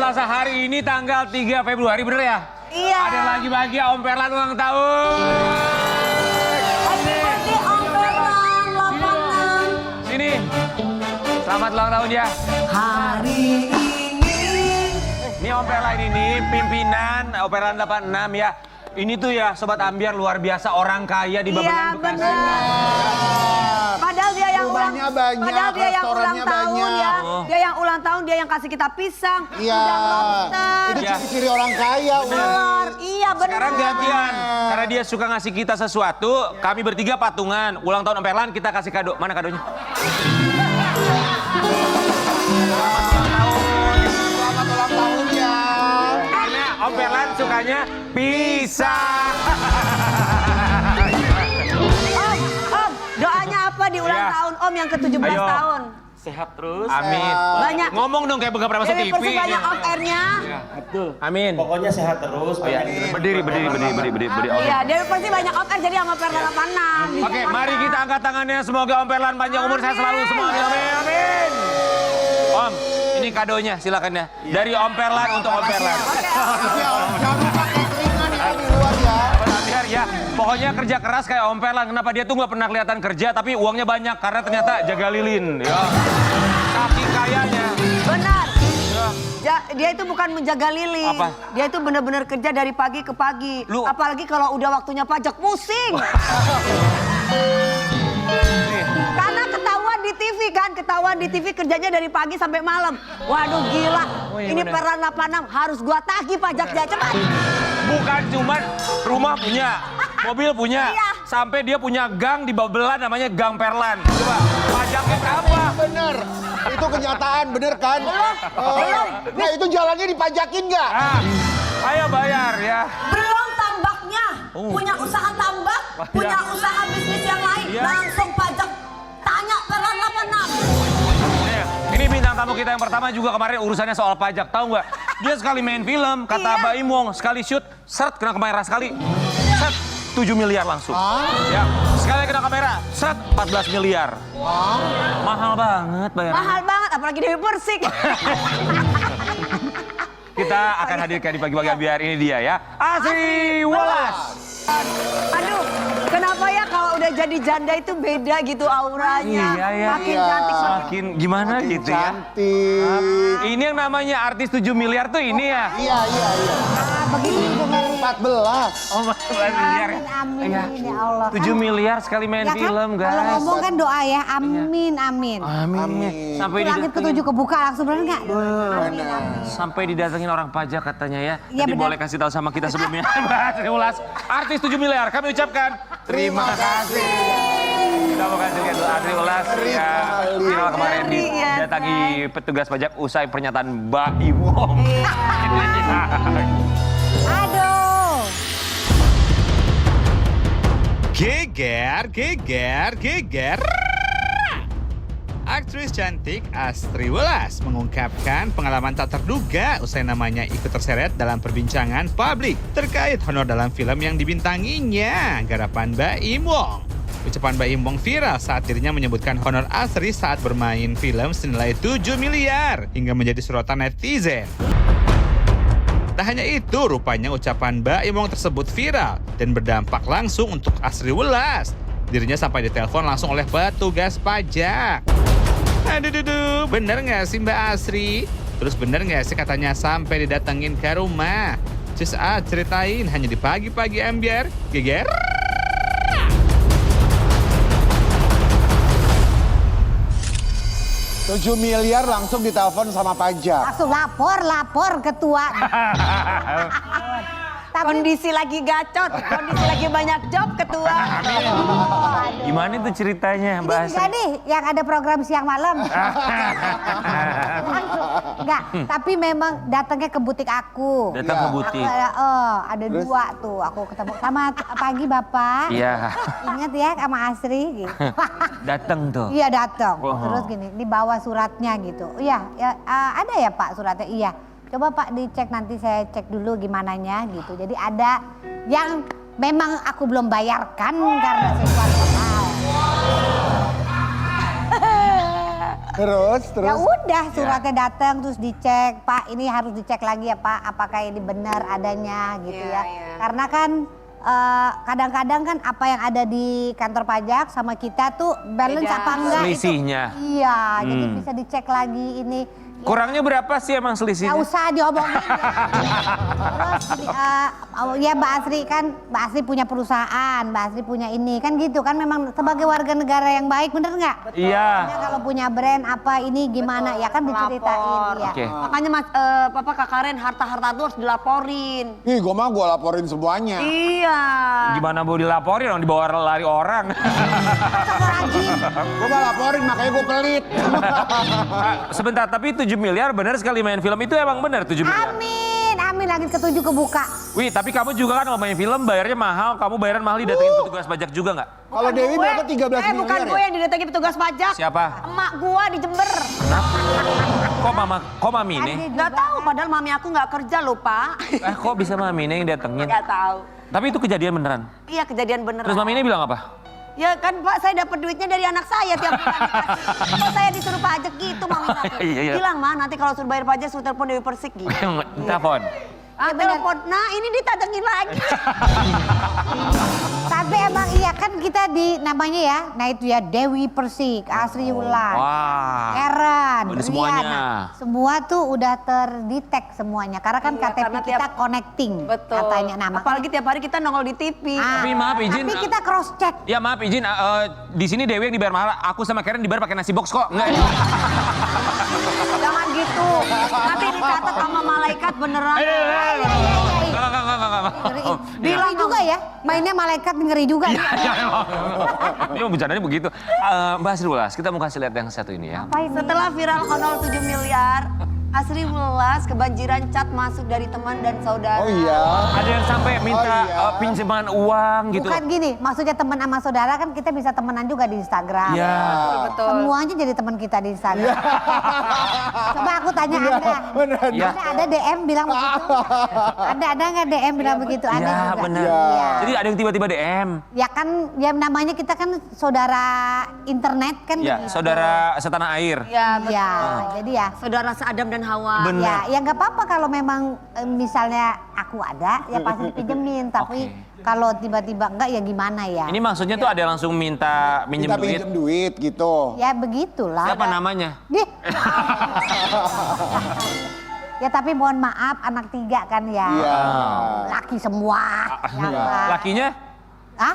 Selasa hari ini tanggal 3 Februari, bener ya? Iya. Ada lagi bahagia Om Perlan ulang tahun. Pagi Om Perlan, lapangan. Sini. Selamat ulang tahun ya. Hari ini. Ini Om Perlan ini pimpinan Om Perlan 86 ya. Ini tuh ya Sobat Ambiar luar biasa orang kaya di Babelan Bekasi. Iya benar. Padahal dia yang Rumahnya banyak, padahal dia yang ulang restorannya tahun banyak. ya. Dia yang ulang tahun, dia yang kasih kita pisang, Iya. udang lobster, Itu ciri-ciri orang kaya. telur. Iya benar. Sekarang gantian. Karena dia suka ngasih kita sesuatu, kami bertiga patungan. Ulang tahun Om Perlan kita kasih kado. Mana kadonya? Selamat ulang tahun ya. Karena Om Perlan sukanya pisang. Om, doanya apa di ulang Iya. tahun Om yang ke-17 Ayo. tahun? Sehat terus. Amin. Banyak. Ngomong dong kayak beberapa masuk Ini TV. persi banyak on air-nya. Betul. Amin. Pokoknya sehat terus. Oh, ya. Berdiri. Iya, dia persi banyak on air jadi sama Perlan 86. Oke, mari kita angkat tangannya. Semoga Om Perlan panjang umur sehat selalu semua. Amin. Om, ini kadonya silakan ya. Dari Om Perlan untuk Om Perlan. Ya, jangan lupa cateringan ya di luar ya. Biar ya, pokoknya kerja keras kayak Om Perlan. Kenapa dia tuh nggak pernah kelihatan kerja tapi uangnya banyak karena ternyata jaga lilin. Ya. Kaki kayanya. Benar. Ya. Dia itu bukan menjaga lilin. Apa? Dia itu benar-benar kerja dari pagi ke pagi. Lu- Apalagi kalau udah waktunya pajak pusing. Nih. Karena ketahuan di TV kan, ketahuan di TV kerjanya dari pagi sampai malam. Waduh gila, Oh, iya ini bener. Perlan 86 harus gua tagih pajaknya cepat. Bukan cuman rumah punya, mobil punya, Iya. sampai dia punya gang di Babelan namanya Gang Perlan. Coba, pajaknya berapa? Bener. Itu kenyataan, bener kan? Belum. Nah itu jalannya dipajakin nggak? Ah, ayo bayar ya. Belum tambaknya, punya usaha tambak, punya usaha bisnis yang lain, Iya. langsung pajak. Tanya Perlan 86. Nih, ini bintang tamu kita yang pertama juga kemarin urusannya soal pajak, tahu nggak? Dia sekali main film, kata Iya. Mbak Imong, sekali shoot, seret kena kamera sekali, seret 7 miliar langsung. Ya, sekali kena kamera, seret 14 miliar. Mahal banget bayar. Mahal banget, apalagi Dewi Persik. Kita akan hadirkan di pagi-pagi biar ini dia ya. Asri Walas. Aduh, kenapa ya kalau udah jadi janda itu beda gitu auranya. Iya, iya. Makin Iya. cantik, makin... Makin gimana gitu ya. Cantik. Ini yang namanya artis 7 miliar tuh ini ya. Iya. Begitu dengan 14. Oh, 14 miliar ya. amin Iya. ya Allah. 7 miliar sekali main Ya kan? film, guys. Kalau ngomong kan doa ya, amin amin. Amin. Sampai Itu langit ketujuh kebuka langsung bener nggak? sampai didatengin orang pajak katanya ya. Iya, Nanti benar. boleh kasih tahu sama kita sebelumnya. Asri Walas, artis 7 miliar. Kami ucapkan terima kasih. Kita mau kasih ke Asri Walas ya. Viral kemarin Iya, didatangi petugas pajak usai pernyataan Mbak Imong. Aduh. Geger. Aktris cantik Asri Walas mengungkapkan pengalaman tak terduga usai namanya ikut terseret dalam perbincangan publik terkait honor dalam film yang dibintanginya, garapan Mbak Imong. Ucapan Mbak Imong viral saat dirinya menyebutkan honor Asri saat bermain film senilai 7 miliar hingga menjadi sorotan netizen. Tak hanya itu, rupanya ucapan Mbak Imong tersebut viral dan berdampak langsung untuk Asri Walas. Dirinya sampai ditelepon langsung oleh petugas pajak. Aduh, bener nggak sih Mbak Asri? Terus bener nggak sih katanya sampai didatengin ke rumah? Ceritain hanya di pagi-pagi ambiar, geger. Tujuh miliar langsung ditelepon sama pajak. Langsung lapor ketua. Tapi Kondisi lagi gacot, kondisi lagi banyak job ketua. Gimana itu ceritanya Mbak ini Asri? enggak nih yang ada program siang malam. Enggak, tapi memang datangnya ke butik aku. Datang ke butik. Ada dua tuh, aku ketemu. Selamat pagi Bapak. Iya. Ingat ya sama Asri gitu. Datang tuh. Iya datang. Oh. Terus gini, dibawa suratnya gitu. Iya, ada ya Pak suratnya? Iya. Coba Pak dicek nanti saya cek dulu gimananya gitu. Jadi ada yang memang aku belum bayarkan karena sesuatu hal. Terus. Ya udah suratnya datang terus dicek, Pak ini harus dicek lagi ya Pak, apakah ini benar adanya gitu Iya, ya. iya. Karena kan kadang-kadang kan apa yang ada di kantor pajak sama kita tuh balance Beda. apa enggak itu. Selisihnya. Iya, jadi bisa dicek lagi ini. Kurangnya berapa sih emang Nggak selisihnya? usah diomongin ya. Terus ya Mbak Asri kan, Mbak Asri punya perusahaan, Mbak Asri punya ini kan gitu kan memang sebagai warga negara yang baik bener nggak? Iya. Makanya kalau punya brand apa ini gimana ya kan diceritain Lapor. ya. Oke. Makanya Papa Kak Karen harta-harta itu harus dilaporin. Ih, gue mah gue laporin semuanya. Iya. Gimana mau dilaporin orang dibawa lari orang? Gue mah laporin, makanya gue pelit. Sebentar, tapi 7 miliar benar sekali main film itu emang benar 7 miliar. Amin langit ketujuh kebuka. Wih, tapi kamu juga kan kalau main film bayarnya mahal, kamu bayaran mahal didatengin petugas pajak juga nggak? Kalau Dewi Gue- berapa 13 miliar bukan gue ya? yang didatangi petugas pajak. Siapa? Emak gua di Jember. Kok mami ini? Nggak tahu, padahal mami aku nggak kerja loh, Pak. Kok bisa mami ini yang datengin? Nggak tahu. Tapi itu kejadian beneran. Iya, kejadian beneran. Terus mami ini bilang apa? Ya kan Pak, saya dapat duitnya dari anak saya tiap bulan dikasih. Kok saya disuruh pajak gitu, mami aku. Iya. Bilang, Ma, nanti kalau suruh bayar pajak suruh telepon Dewi Persik gitu. Telepon. Telepon, nah ini ditatengin lagi. Tapi emang iya kan kita di namanya ya, nah itu ya Dewi Persik, Asri Wulan, Wah. Karen, Udah semuanya. Riana. Semua tuh udah terdetek semuanya karena kan Iya, KTP karena kita tiap- connecting Betul. katanya nama. Apalagi tiap hari kita nongol di TV. Tapi maaf izin. Tapi kita cross check. Ya maaf izin, di sini Dewi yang dibayar mahal, aku sama Karen dibayar pakai nasi box kok. Enggak. Jangan gitu. Nanti dicatat sama malaikat beneran. Bilang juga ya, mainnya malaikat ngeri juga. Ini mau bercandanya begitu. Mbak Asri Wulas, kita mau kasih lihat yang satu ini ya. Apa ini? Setelah viral honor 7 miliar, Asri Wulas kebanjiran cat masuk dari teman dan saudara. Oh iya. Ada yang sampai minta Oh, iya. pinjaman uang gitu. Bukan gini, maksudnya teman sama saudara kan kita bisa temenan juga di Instagram. Iya. Betul. Semuanya jadi teman kita di Instagram. Coba aku tanya Anda. Beneran. Iya. Ada DM bilang begitu? Ada nggak DM bilang begitu? Ada Iya juga. benar. Iya. Jadi ada yang tiba-tiba DM. Ya kan, ya namanya kita kan saudara internet kan Ya, begitu. saudara setanah air. Ya, betul. Ya, jadi ya. Saudara Adam dan Hawa. Benar. Ya nggak apa-apa kalau memang misalnya aku ada, ya pasti pinjemin. Tapi kalau tiba-tiba enggak ya gimana ya? Ini maksudnya tuh ada langsung minta minjem Kita duit. pinjem duit gitu. Ya begitulah. Siapa namanya? Dih. Ya tapi mohon maaf anak 3 kan ya. Iya. Laki semua. Ya kan? Lakinya? Hah?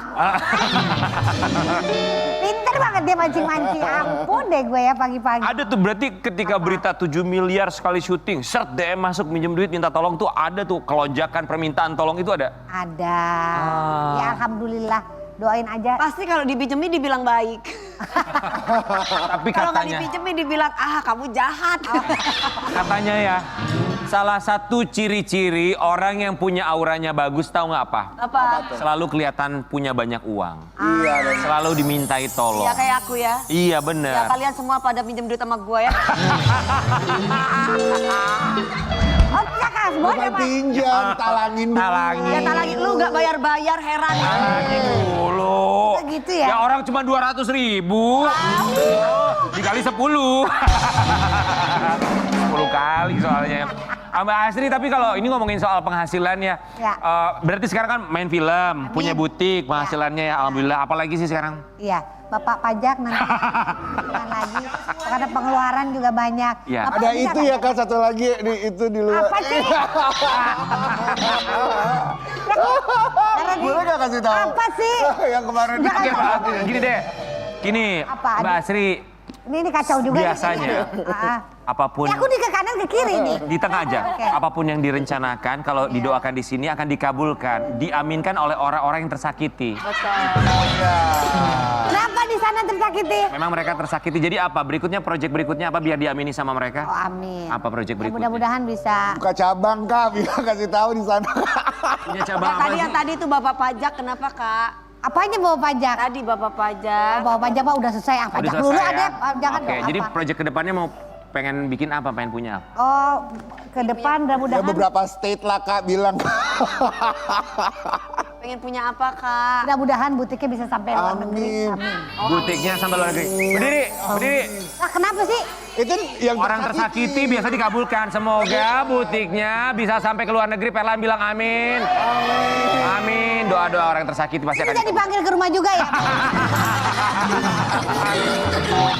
Pinter banget dia mancing-mancing. Ampun deh gue ya pagi-pagi. Ada tuh berarti ketika berita 7 miliar sekali syuting, seret DM masuk minjem duit minta tolong tuh ada tuh kelonjakan permintaan tolong itu ada? Ada. Ya alhamdulillah. Doain aja. Pasti kalau dipinjemin dibilang baik. Tapi Kalau nggak katanya, dipinjemin dibilang, kamu jahat. katanya ya, salah satu ciri-ciri orang yang punya auranya bagus tahu nggak apa? Apa? Selalu kelihatan punya banyak uang. Iya. bener. Selalu dimintai tolong. Ya kayak aku ya. Iya Ya bener. kalian semua pada pinjem duit sama gue ya. Oh bisa kan? Semua Bukan pinjam, talangin dulu. Talangin. Ya talangin lu nggak bayar-bayar, heran. Talangin dulu. Gitu ya? Ya orang cuma 200.000. Dikali 10. 10 kali soalnya. Mbak Asri, tapi kalau ini ngomongin soal penghasilannya, Ya. berarti sekarang kan main film, punya butik, penghasilannya ya alhamdulillah. Apalagi sih sekarang? Iya, Bapak pajak nanti bukan lagi. Karena pengeluaran juga banyak. Iya. Bapak Ada bisa itu nggak? ya Kak, satu lagi itu di luar. Apa sih? Boleh gak kasih tahu? Apa sih? Yang kemarin. Jangan Oke, tahu. Pak, gini deh. Gini, Apa? Mbak Asri, Ini kacau juga. nih. biasanya apapun Ya aku di ke kanan ke kiri nih. di tengah aja, Oke. apapun yang direncanakan kalau didoakan di sini akan dikabulkan, diaminkan oleh orang-orang yang tersakiti. Kenapa di sana tersakiti? Memang mereka tersakiti. Jadi apa? Berikutnya proyek berikutnya apa biar diamini sama Oh mereka? amin. Apa proyek Ya, berikutnya? mudah-mudahan bisa. Buka cabang Kak, bilang kasih tahu di sana. Punya cabang Ya, apa tadi sih? yang tadi itu Bapak pajak, kenapa Kak? Apanya bawa pajak? Tadi Bapak pajak. Bawa pajak Pak udah selesai. Udah Pajak selesai dulu ya? ada. Jangan Oke, dong. jadi apa? proyek kedepannya mau pengen bikin apa? Pengen punya apa? Oh ke depan Ya mudah-mudahan. beberapa state lah Kak bilang. Pengen punya apa, Kak? Mudah-mudahan butiknya bisa sampai luar negeri. Amin. Butiknya sampai luar negeri. Berdiri, berdiri. Nah, kenapa sih? Itu yang Orang tersakiti biasa dikabulkan. Semoga butiknya bisa sampai ke luar negeri. Perlan bilang amin. Amin. Doa-doa orang yang tersakiti pasti akan Bisa dipanggil ke rumah juga ya?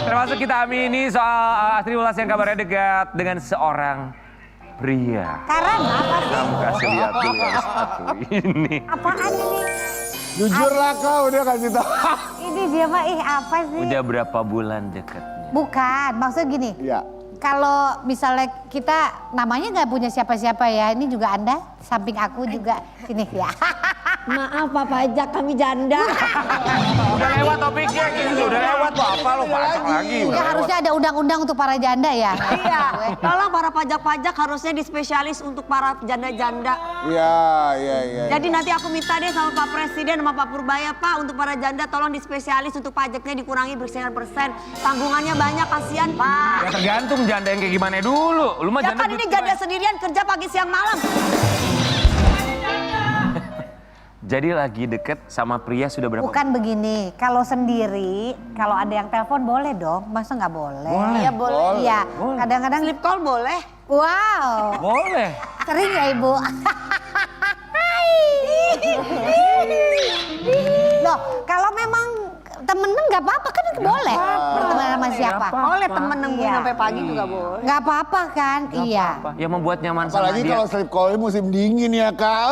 Termasuk kita amini soal Astri Ulas yang kabarnya dekat dengan seorang pria. Karena apa sih? Kamu kasih lihat dulu yang satu ini. Apaan ini? Jujur lah kau udah kasih tahu. Ini dia mah apa sih? Udah berapa bulan dekatnya? Bukan, maksud gini. Iya. Kalau misalnya kita namanya nggak punya siapa-siapa ya, ini juga Anda, samping aku juga sini ya. Maaf, Papa ajak kami janda. Udah lewat topiknya gitu, udah lewat tuh apa lo pajak lagi. Ya harusnya ada undang-undang untuk para janda ya. Iya, tolong para pajak-pajak harusnya dispesialis untuk para janda-janda. Iya. Jadi nanti aku minta deh sama Pak Presiden sama Pak Purbaya, Pak, untuk para janda tolong dispesialis untuk pajaknya dikurangi bersekian persen. Tanggungannya banyak, kasihan, Pak. Ya tergantung janda yang kayak gimana dulu. Lu mah Ya janda kan ini janda sendirian kerja pagi siang malam. Jadi lagi deket sama pria sudah berapa? Bukan begini, kalau sendiri, kalau ada yang telepon boleh dong, masa nggak boleh? Iya boleh. Iya, kadang-kadang Sleep call boleh. wow, Boleh. sering ya Ibu? Loh, kalau memang temenan nggak apa-apa kan boleh berteman sama siapa? Boleh temen nungguin Iya. sampai pagi juga boleh. Nggak apa-apa kan? Iya. Ya membuat nyaman sama Apalagi dia. kalau sleep call musim dingin ya kak.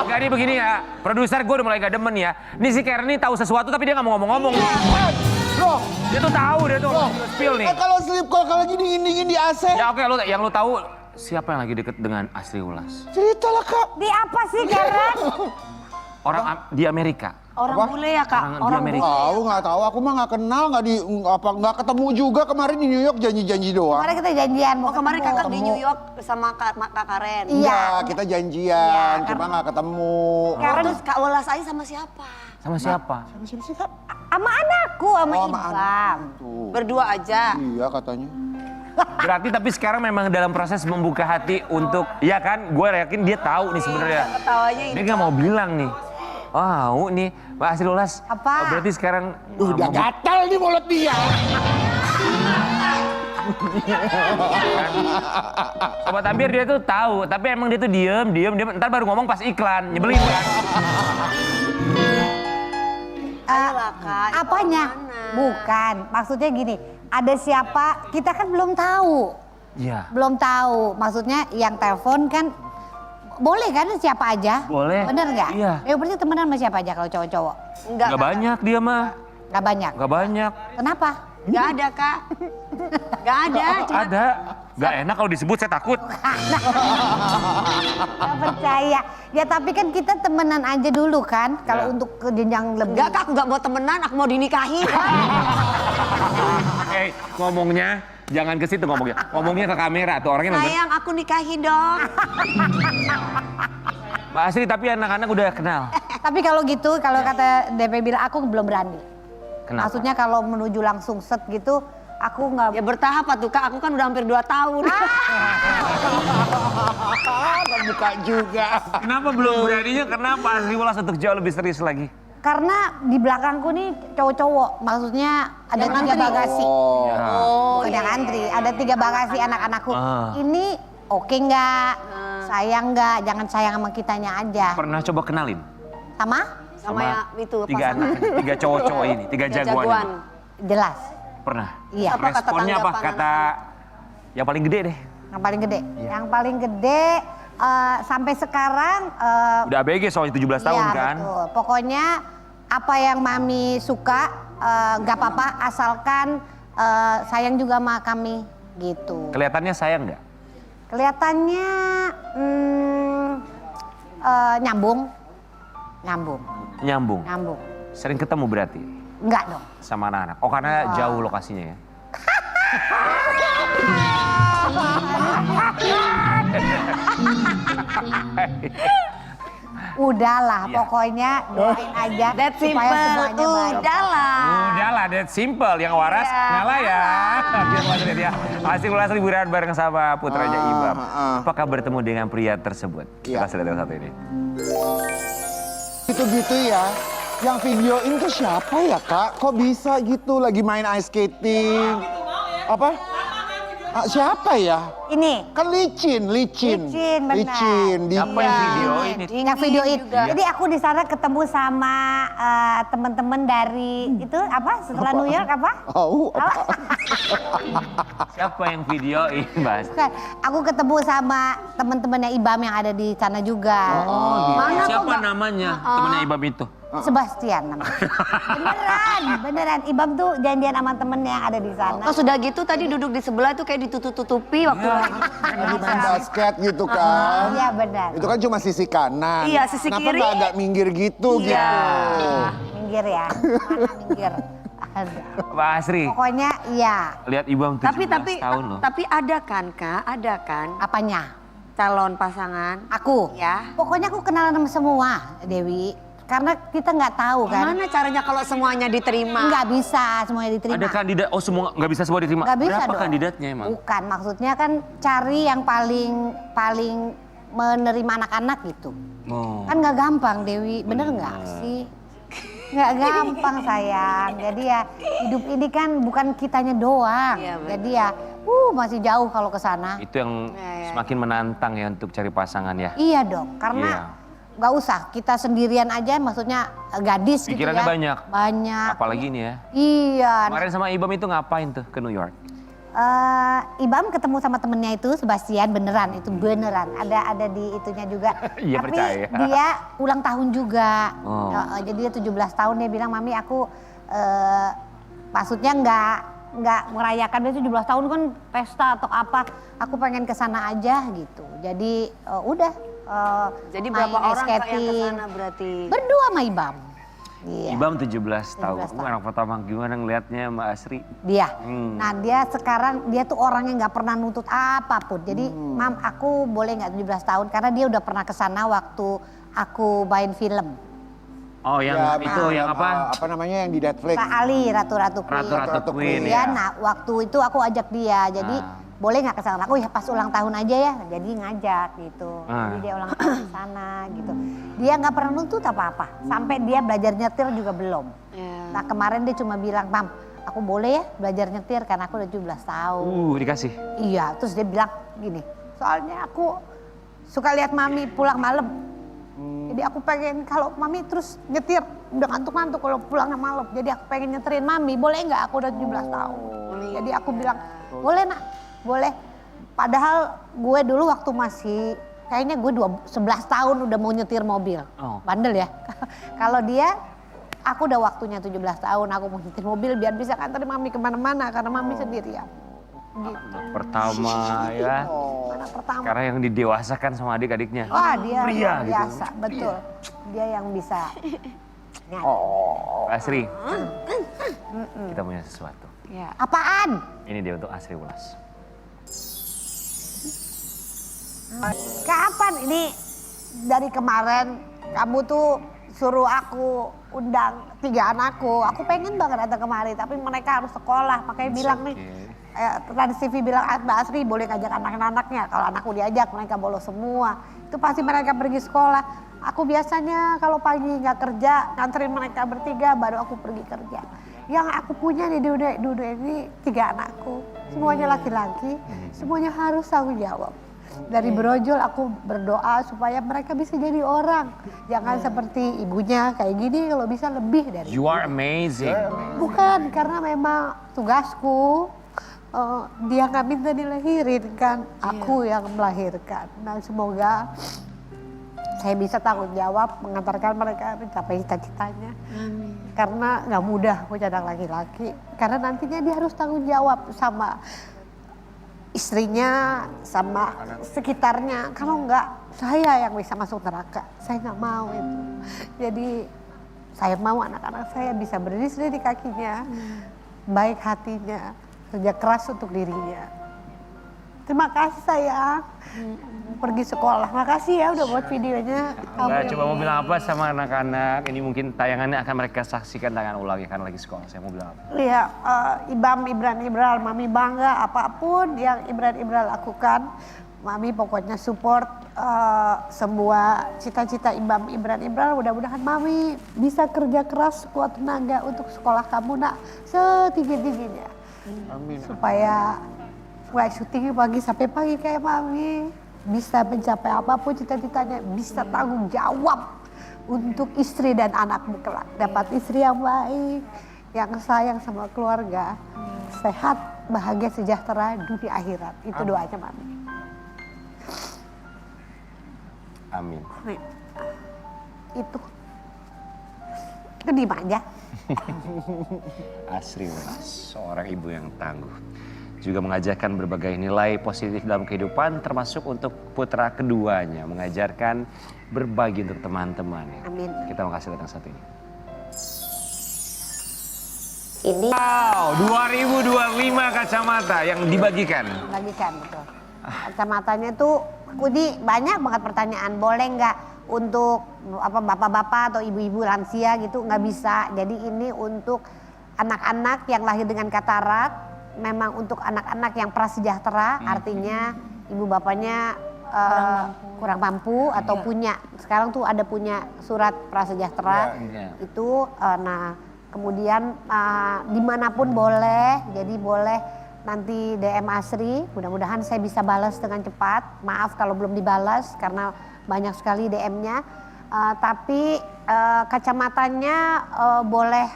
Enggak nih begini ya, produser gue udah mulai gak demen ya. Nih si Karen nih tahu sesuatu tapi dia gak mau ngomong-ngomong. Loh, Dia tuh tahu, dia tuh spill nih. kalau sleep call kalau lagi dingin-dingin di AC. Ya oke, yang lu tahu siapa yang lagi deket dengan Astri Ulas? Cerita lah kak. Di apa sih Karen? Orang di Amerika. Orang bule ya, Kak. Orang di Amerika. Tahu nggak tahu, aku mah nggak kenal, nggak ketemu juga kemarin di New York janji-janji doang. Kemarin kita janjian mau Oh kemarin ketemu. kakak di New York sama Kak Karen. Iya. Enggak, kita janjian, Iya, cuma nggak ketemu. Karen terus Kak Ulas aja sama siapa? Sama siapa? Siapa sih kak? Sama anakku, sama Oh, sama Ibam. Tuh. Berdua aja. Iya katanya. Berarti tapi sekarang memang dalam proses membuka hati untuk, ya kan? Gue yakin dia tahu nih sebenarnya. Ketawanya ini. Dia nggak mau bilang nih. Oh, nih, Mbak Astri Ulas. Apa? Berarti sekarang Udah gatal nih mulut dia. Sobat Ambir dia tuh tahu, tapi emang dia tuh diem. Ntar baru ngomong pas iklan, nyebelin kan? Ayolah, Kak. Apanya? Mana? Bukan, maksudnya gini, ada siapa, kita kan belum tahu. Iya. Belum tahu, maksudnya yang telepon kan boleh kan siapa aja? Boleh. Bener nggak? Iya. Ya berarti temenan sama siapa aja kalau cowok-cowok? Enggak. Gak banyak dia mah, Nggak banyak. gak banyak. Kenapa? Enggak ada, Kak. Enggak ada. Cuma Ada. Gak enak kalau disebut, saya takut. Nggak percaya. Ya tapi kan kita temenan aja dulu kan, kalau Ya. untuk ke jenjang lebih. enggak, Kak. Aku enggak mau temenan, aku mau dinikahi. Ngomongnya jangan ke situ ngomongnya. Ngomongnya ke kamera tuh orangnya nonton. Sayang, aku nikahi dong. Mbak Astri tapi anak-anak udah kenal. Tapi kalau gitu, kalau kata DP bilang aku belum berani. Kenapa? Maksudnya kalau menuju langsung set gitu, aku nggak. Ya bertahap tuh, Kak. Aku kan udah hampir 2 tahun. Buka juga. Kenapa belum beraninya? Kenapa Astri Ulas untuk jauh lebih serius lagi? Karena di belakangku nih cowok-cowok, maksudnya ada 3 bagasi. Oh. Ya. Bukan yang antri, ada 3 bagasi anak-anakku. Ah. Ini oke nggak? Sayang nggak? Jangan sayang sama kitanya aja. Pernah coba kenalin? Sama? Sama ya itu 3 pasangan. anak, 3 cowok-cowok ini, 3 jagoan. ini. Jelas. Pernah? Iya. Apa kata Responnya apa? tanggapan Kata yang paling gede deh. Yang paling gede. Iya. Yang paling gede sampai sekarang. Udah ABG soalnya 17 tahun Iya, kan? betul. Pokoknya apa yang mami suka nggak apa-apa asalkan sayang juga sama kami gitu. Kelihatannya sayang nggak? Kelihatannya nyambung. Nyambung. Nyambung. Sering ketemu berarti Enggak dong. sama anak-anak. Oh karena jauh lokasinya ya? Udahlah, Iya. pokoknya doain aja That supaya simple, semuanya baik. udahlah. Udahlah, that simple. Yang waras, Iya. ngalah ya. Biar waras ya. Asik ulas liburan bareng sama putranya Ibam. Apakah bertemu dengan pria tersebut? Kita Iya. lihat yang satu ini. Gitu-gitu ya. Yang videoin tuh siapa ya kak? Kok bisa gitu lagi main ice skating? Apa? Siapa ya? Ini, Kan licin. Licin, benar. Licin. Siapa yang videoin itu? yang videoin. juga. Jadi aku di sana ketemu sama teman-teman dari itu apa? Setelah New York apa? Oh, apa? Siapa yang videoin, Mbak? Bukan, aku ketemu sama teman-temannya Ibam yang ada di sana juga. Mana kok Siapa nggak- namanya temennya Ibam itu? Sebastian namanya. Beneran. Ibam tuh janjian sama temennya yang ada di sana. Kalau sudah gitu tadi duduk di sebelah tuh kayak ditutup-tutupi waktu lagi. Lagi main basket gitu kan. Iya benar. Itu kan cuma sisi kanan. Iya, sisi Kenapa kiri. nggak agak minggir gitu Iya. gitu? Minggir ya. Mana minggir? Ada. Pak Asri, Pokoknya iya. lihat Ibam 17 tahun loh. tapi ada kan Kak, ada kan Apanya? calon pasangan. Aku? Ya. Pokoknya aku kenalan sama semua, Dewi. Karena kita nggak tahu kan. Gimana caranya kalau semuanya diterima? Nggak bisa semuanya diterima. Ada kandidat, oh semua nggak bisa semua diterima. Nggak bisa Berapa dong. kandidatnya emang? Bukan, maksudnya kan cari yang paling menerima anak-anak gitu. Oh. Kan nggak gampang, Dewi. Bener nggak sih? Nggak gampang, sayang. Jadi ya hidup ini kan bukan kitanya doang. Iya, benar. Jadi ya masih jauh kalau ke sana. Itu yang Ya. semakin menantang ya untuk cari pasangan ya. Iya dong, karena nggak usah kita sendirian aja, maksudnya gadis gitu Pikirannya ya. banyak. Banyak. Apalagi ini ya. Iya. Kemarin sama Ibam itu ngapain tuh ke New York? Ibam ketemu sama temennya itu Sebastian, beneran itu beneran ada di itunya juga. Iya, Tapi percaya. dia ulang tahun juga. Oh. Jadi dia 17 tahun, dia bilang mami aku maksudnya nggak merayakan, dia 17 tahun kan pesta atau apa. Aku pengen ke sana aja gitu. Jadi udah. Jadi main berapa ice orang Kak yang ke skating. sana berarti? Berdua sama Ibam. Iya. Ibam 17 tahun. 17 tahun. Anak pertama gimana ngelihatnya Mbak Asri? Dia. Hmm. Nah dia sekarang, dia tuh orangnya nggak pernah nuntut apapun. Jadi mam aku boleh nggak 17 tahun karena dia udah pernah ke sana waktu aku main film. Oh yang Ya, itu yang apa? Apa namanya yang di Netflix? Kak Ali, Ratu-Ratu Queen. Ratu-Ratu Queen Ya, ya. nah waktu itu aku ajak dia. Jadi boleh nggak ke sana? Aku ya pas ulang tahun aja ya. Jadi ngajak gitu. Jadi dia ulang tahun ke sana gitu. Dia nggak pernah nuntut apa-apa. Sampai dia belajar nyetir juga belum. Ya. Nah kemarin dia cuma bilang, Mam, aku boleh ya belajar nyetir karena aku udah 17 tahun. Dikasih. Iya, terus dia bilang gini, soalnya aku suka lihat mami pulang malam. Jadi aku pengen kalau mami terus nyetir, udah ngantuk-ngantuk kalau pulangnya malam. Jadi aku pengen nyeterin mami, boleh nggak? Aku udah 17 tahun. Jadi aku bilang, boleh nak, boleh. Padahal gue dulu waktu masih, kayaknya gue 11 tahun udah mau nyetir mobil. Oh. Bandel ya. Kalau dia, aku udah waktunya 17 tahun aku mau nyetir mobil biar bisa nganterin mami kemana-mana karena mami sendirian. Gitu. Pertama ya. Anak pertama. Karena yang didewasakan sama adik-adiknya. Wah dia Pria luar gitu. biasa, betul. Dia yang bisa. Mbak Asri, kita punya sesuatu. Ya. Apaan? Ini dia untuk Asri Ulas. Kapan ini dari kemarin kamu tuh suruh aku undang 3 anakku. Aku pengen banget datang kemari tapi mereka harus sekolah. Makanya bilang nih, Trans TV bilang Mbak Asri boleh ngajak anak-anaknya. Kalau anakku diajak mereka bolos semua. Itu pasti mereka pergi sekolah. Aku biasanya kalau pagi nggak kerja nganterin mereka bertiga baru aku pergi kerja. Yang aku punya di dunia ini 3 anakku. Semuanya laki-laki, semuanya harus tanggung jawab. Dari brojol aku berdoa supaya mereka bisa jadi orang. Jangan seperti ibunya kayak gini, kalau bisa lebih dari. You are amazing. Bukan, karena memang tugasku dia nggak minta dilahirin kan, aku yang melahirkan. Nah semoga saya bisa tanggung jawab mengantarkan mereka mencapai cita-citanya. Karena nggak mudah punya anak laki-laki. Karena nantinya dia harus tanggung jawab sama istrinya, sama sekitarnya. Kalau nggak, saya yang bisa masuk neraka. Saya nggak mau itu. Jadi saya mau anak-anak saya bisa berdiri sendiri di kakinya, baik hatinya, kerja keras untuk dirinya. Terima kasih sayang. Pergi sekolah. Makasih ya udah buat videonya. Enggak, coba mau bilang apa sama anak-anak? Ini mungkin tayangannya akan mereka saksikan tayangan ulang ya kan lagi sekolah. Saya mau bilang apa? Iya, Ibran Ibral, Mami bangga apapun yang Ibran lakukan. Mami pokoknya support semua cita-cita Ibran Ibral. Mudah-mudahan Mami bisa kerja keras sekuat tenaga untuk sekolah kamu nak setinggi-tingginya. Amin. Supaya nggak syuting pagi sampai pagi kayak Mami. Bisa mencapai apapun cita-citanya, bisa tanggung jawab untuk istri dan anakmu kelak. Dapat istri yang baik, yang sayang sama keluarga, sehat, bahagia, sejahtera dunia akhirat. Itu doanya Mami. Amin. Nih, itu diem aja. Asri, seorang ibu yang tangguh. Juga mengajarkan berbagai nilai positif dalam kehidupan, termasuk untuk putra keduanya. Mengajarkan berbagi untuk teman-teman. Amin. Kita makasih datang satu ini. Ini Wow, 2025 kacamata yang dibagikan. bagikan betul. Kacamatanya tuh, Kudi banyak banget pertanyaan. Boleh nggak untuk apa bapak-bapak atau ibu-ibu lansia gitu nggak bisa. Jadi ini untuk anak-anak yang lahir dengan katarak. Memang untuk anak-anak yang prasejahtera, artinya ibu bapaknya kurang mampu atau punya. Sekarang tuh ada punya surat prasejahtera. Itu, nah kemudian dimanapun boleh. Jadi boleh nanti DM Asri. Mudah-mudahan saya bisa balas dengan cepat. Maaf kalau belum dibalas karena banyak sekali DM-nya. Tapi kacamatanya boleh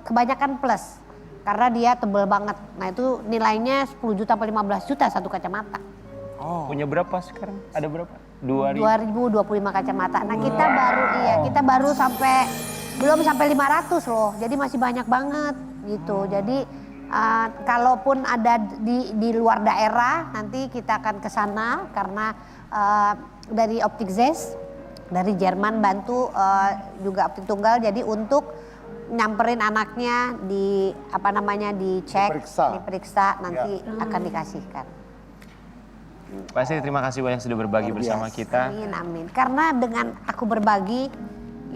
kebanyakan plus. Karena dia tebel banget. Nah itu nilainya 10 juta atau 15 juta satu kacamata. Oh. Punya berapa sekarang? Ada berapa? 2000. 2025 kacamata. Nah kita baru belum sampai 500 loh. Jadi masih banyak banget gitu. Jadi kalaupun ada di luar daerah nanti kita akan ke sana karena dari Optik Zeiss dari Jerman bantu juga optik tunggal. Jadi untuk nyamperin anaknya dicek, diperiksa nanti akan dikasihkan. Pasti terima kasih banyak sudah berbagi bersama kita. Amin. Karena dengan aku berbagi,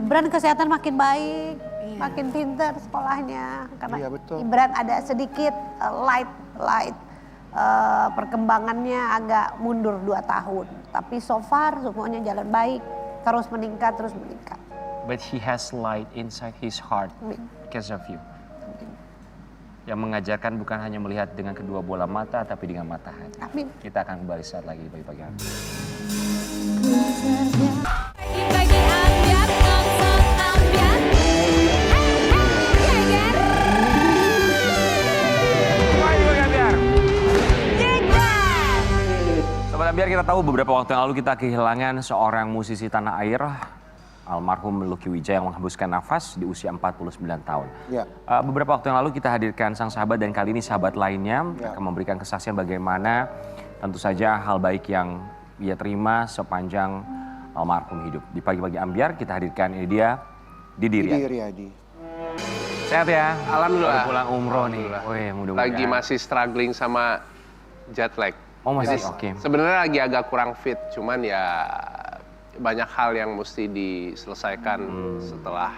Ibran kesehatan makin baik, makin pintar sekolahnya. Karena Ibran ada sedikit light perkembangannya agak mundur 2 tahun. Tapi so far semuanya jalan baik, terus meningkat. But he has light inside his heart because of you. Yang mengajarkan bukan hanya melihat dengan kedua bola mata, tapi dengan mata hati. Amin. Kita akan kembali saat lagi pagi-pagi hari. Pagi-pagi ambiar, nonton ambiar. Pagi-pagi ambiar. Sobat Ambiar, kita tahu beberapa waktu yang lalu kita kehilangan seorang musisi tanah air, almarhum Lucky Wijaya yang menghembuskan nafas di usia 49 tahun. Ya. Beberapa waktu yang lalu kita hadirkan sang sahabat dan kali ini sahabat lainnya akan memberikan kesaksian bagaimana tentu saja hal baik yang ia terima sepanjang almarhum hidup. Di pagi-pagi Ambiar kita hadirkan ini dia, Didi Riyadi. Sehat ya? Alhamdulillah. Baru pulang umroh nih. Wih, mudah-mudahan. Lagi masih struggling sama jet lag. Oh masih? Oke. Sebenarnya lagi agak kurang fit, cuman ya banyak hal yang mesti diselesaikan setelah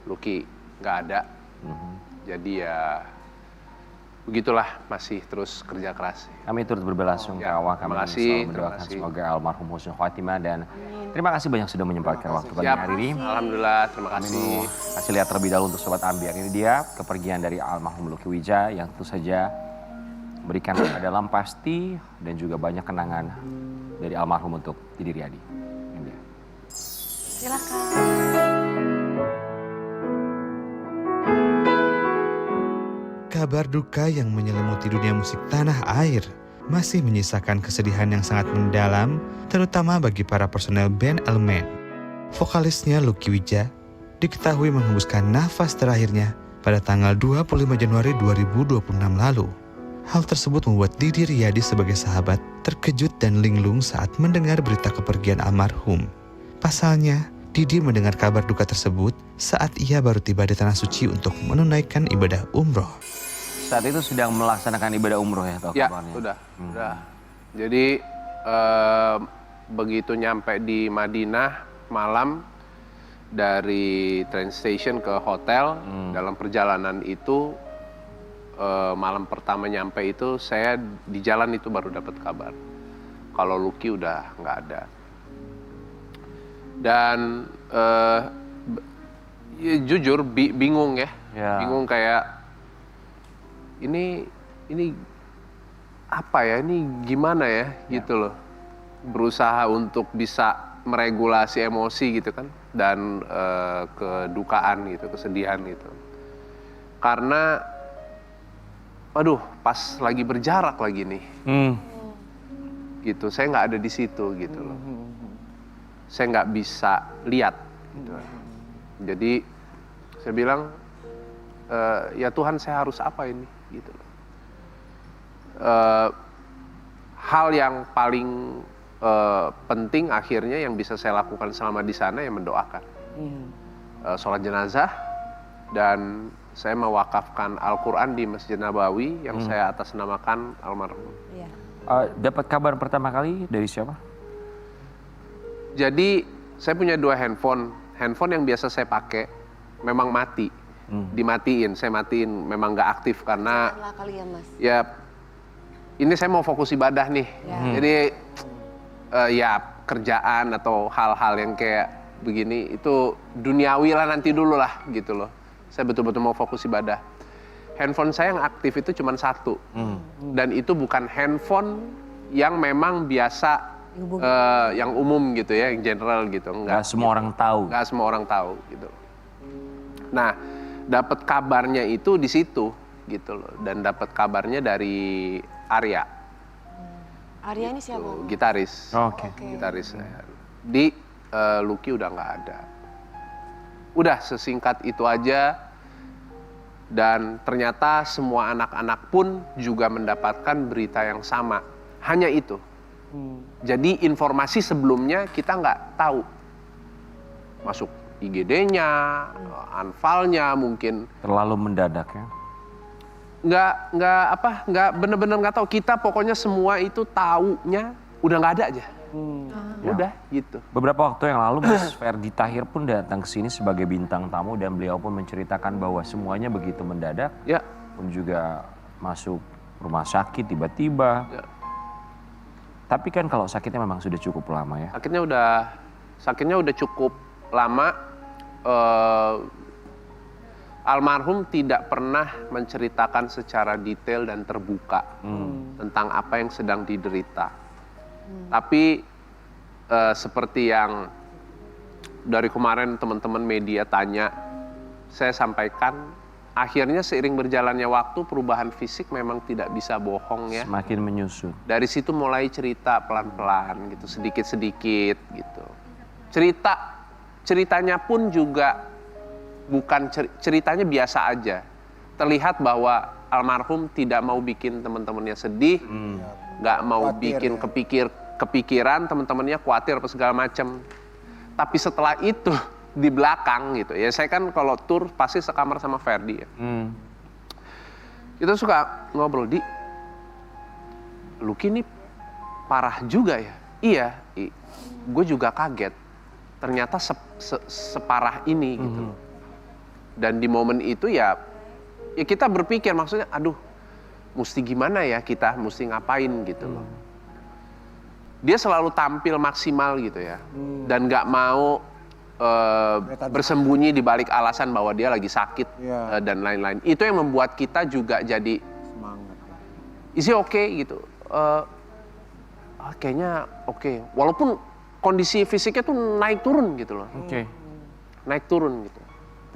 Lucky nggak ada. Jadi ya begitulah, masih terus kerja keras. Kami turut berbelasungkawa, kami selalu mendoakan semoga almarhum husnul khotimah dan terima kasih banyak sudah menyempatkan waktu pada hari ini. Alhamdulillah, terima kasih. Kasih lihat terlebih dahulu untuk Sobat Ambiar, ini dia kepergian dari almarhum Lucky Wijaya yang tentu saja memberikan dalam pasti dan juga banyak kenangan dari almarhum untuk Didi Riyadi. Ini dia. Silakan. Kabar duka yang menyelimuti dunia musik tanah air masih menyisakan kesedihan yang sangat mendalam, terutama bagi para personel band Elemen. Vokalisnya Lucky Wijaya diketahui menghembuskan nafas terakhirnya pada tanggal 25 Januari 2026 lalu. Hal tersebut membuat Didi Riyadi sebagai sahabat terkejut dan linglung saat mendengar berita kepergian almarhum. Pasalnya, Didi mendengar kabar duka tersebut saat ia baru tiba di Tanah Suci untuk menunaikan ibadah umroh. Saat itu sedang melaksanakan ibadah umroh ya, atau Ya, kabarnya? udah Jadi begitu nyampe di Madinah malam dari train station ke hotel, dalam perjalanan itu malam pertama nyampe itu saya di jalan itu baru dapat kabar kalau Lucky udah nggak ada. Dan ya, jujur bingung ya, bingung kayak ini apa ya, ini gimana ya gitu loh. Berusaha untuk bisa meregulasi emosi gitu kan, dan kedukaan gitu, kesedihan gitu. Karena, waduh, pas lagi berjarak lagi nih, gitu. Saya nggak ada di situ gitu loh. Saya nggak bisa lihat. Gitu. Jadi saya bilang, ya Tuhan, saya harus apa ini, gitu loh. Hal yang paling penting akhirnya yang bisa saya lakukan selama di sana ya mendoakan, sholat jenazah, dan saya mewakafkan Al-Quran di Masjid Nabawi yang saya atasnamakan almarhum. Dapat kabar pertama kali dari siapa? Jadi saya punya 2 handphone. Handphone yang biasa saya pakai memang mati, dimatiin. Saya matiin, memang nggak aktif karena Salah kali ya Mas. ya ini saya mau fokus ibadah nih. Jadi ya kerjaan atau hal-hal yang kayak begini itu duniawi lah, nanti dulu lah gitu loh. Saya betul-betul mau fokus ibadah. Handphone saya yang aktif itu cuma 1. Dan itu bukan handphone yang memang biasa yang umum gitu ya, yang general gitu. Nggak semua orang tahu. Nggak semua orang tahu gitu. Nah, dapat kabarnya itu di situ gitu loh, dan dapat kabarnya dari Arya. Arya ini siapa? Tuh, gitaris. Oke. Gitaris saya. Di Lucky udah nggak ada. Udah sesingkat itu aja. Dan ternyata semua anak-anak pun juga mendapatkan berita yang sama. Hanya itu. Jadi informasi sebelumnya kita nggak tahu. Masuk IGD-nya, anfalnya mungkin. Terlalu mendadak ya. Nggak bener-bener nggak tahu. Kita pokoknya semua itu taunya udah nggak ada aja. Udah gitu. Beberapa waktu yang lalu Mas Ferdi Tahir pun datang ke sini sebagai bintang tamu dan beliau pun menceritakan bahwa semuanya begitu mendadak. Ya. Pun juga masuk rumah sakit tiba-tiba. Ya. Tapi kan kalau sakitnya memang sudah cukup lama ya. Sakitnya udah cukup lama. Almarhum tidak pernah menceritakan secara detail dan terbuka tentang apa yang sedang diderita. Tapi seperti yang dari kemarin teman-teman media tanya, saya sampaikan, akhirnya seiring berjalannya waktu perubahan fisik memang tidak bisa bohong ya. Semakin menyusut. Dari situ mulai cerita pelan-pelan gitu, sedikit-sedikit gitu. Ceritanya pun juga bukan ceritanya biasa aja. Terlihat bahwa almarhum tidak mau bikin teman-temannya sedih, nggak mau bikin kepikiran teman-temannya, khawatir apa segala macam. Tapi setelah itu di belakang gitu ya, saya kan kalau tur pasti sekamar sama Ferdi ya. Kita suka ngobrol, Di, Lucky ini parah juga ya. Iya, gue juga kaget. Ternyata separah ini gitu. Dan di momen itu ya kita berpikir, maksudnya aduh mesti gimana ya, kita mesti ngapain gitu loh. Dia selalu tampil maksimal gitu ya. Dan gak mau bersembunyi di balik alasan bahwa dia lagi sakit dan lain-lain. Itu yang membuat kita juga jadi semangat. Is it okay gitu. Kayaknya oke. Walaupun kondisi fisiknya tuh naik turun gitu loh. Naik turun gitu.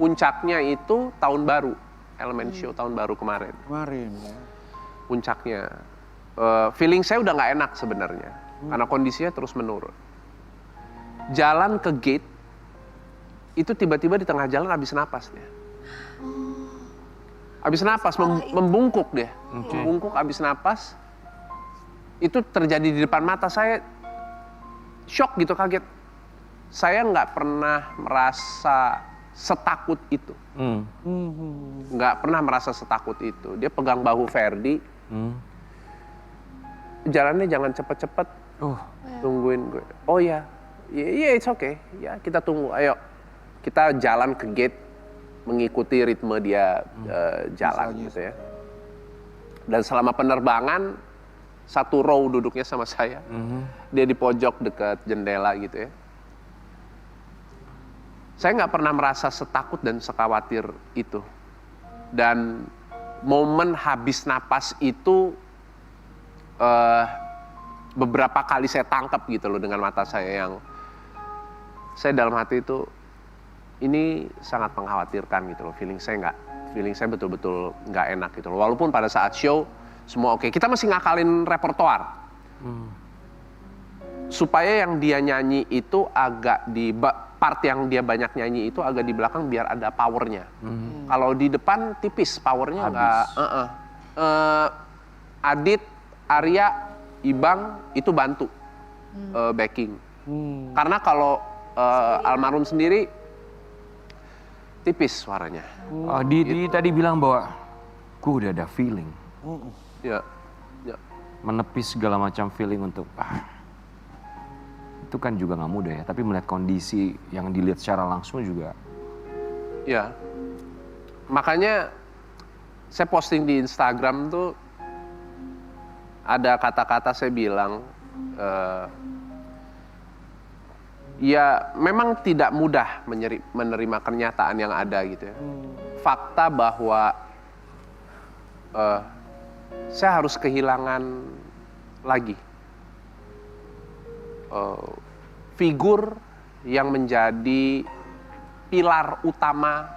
Puncaknya itu tahun baru, Elemen Show tahun baru kemarin ya. Puncaknya. Feeling saya udah nggak enak sebenarnya. Karena kondisinya terus menurun. Jalan ke gate, itu tiba-tiba di tengah jalan habis napas dia. Habis napas, membungkuk dia. Membungkuk habis napas. Itu terjadi di depan mata saya. Shock gitu, kaget. Saya nggak pernah merasa setakut itu. Nggak pernah merasa setakut itu. Dia pegang bahu Ferdi. jalannya jangan cepet-cepet, tungguin gue. Oh ya, iya it's okay, ya kita tunggu, ayo kita jalan ke gate, mengikuti ritme dia jalan gitu ya. Dan selama penerbangan, satu row duduknya sama saya, dia di pojok dekat jendela gitu ya. Saya nggak pernah merasa setakut dan sekhawatir itu. Dan momen habis napas itu beberapa kali saya tangkap gitu loh dengan mata saya, yang saya dalam hati itu ini sangat mengkhawatirkan gitu loh. Feeling saya betul-betul nggak enak gitu loh. Walaupun pada saat show semua oke, kita masih ngakalin repertoar. Supaya yang dia nyanyi itu agak di part yang dia banyak nyanyi itu agak di belakang biar ada powernya. Kalau di depan tipis powernya nggak. Adit, Arya, Ibang itu bantu backing. Karena kalau almarhum sendiri tipis suaranya. Didi tadi bilang bahwa gue udah ada feeling. Ya. Menepis segala macam feeling untuk itu kan juga nggak mudah ya. Tapi melihat kondisi yang dilihat secara langsung juga. Ya. Makanya saya posting di Instagram tuh ada kata-kata saya bilang, ya memang tidak mudah menerima kenyataan yang ada gitu ya. Fakta bahwa saya harus kehilangan lagi figur yang menjadi pilar utama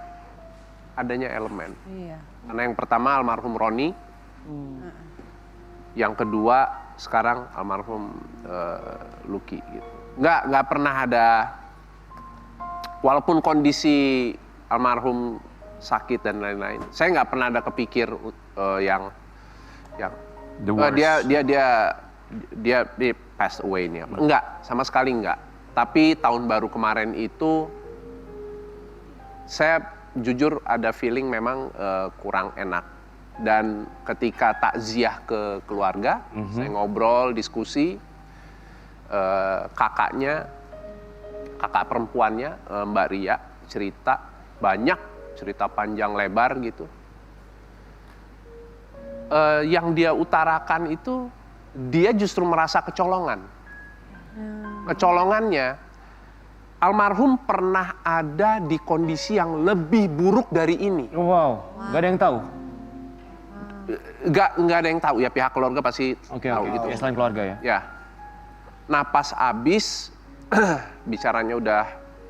adanya elemen. Karena yang pertama almarhum Roni, yang kedua sekarang almarhum Lucky gitu. Nggak pernah ada, walaupun kondisi almarhum sakit dan lain-lain, saya nggak pernah ada kepikir yang dia passed away nih apa. Enggak, sama sekali enggak. Tapi tahun baru kemarin itu saya jujur ada feeling memang kurang enak. Dan ketika takziah ke keluarga, saya ngobrol, diskusi, kakak perempuannya Mbak Ria cerita panjang lebar gitu. Yang dia utarakan itu dia justru merasa kecolongan. Kecolongannya, almarhum pernah ada di kondisi yang lebih buruk dari ini. Wow, nggak ada yang tahu. Nggak ada yang tahu ya, pihak keluarga pasti tahu gitu. Ya, selain keluarga ya. Ya. Napas abis, bicaranya udah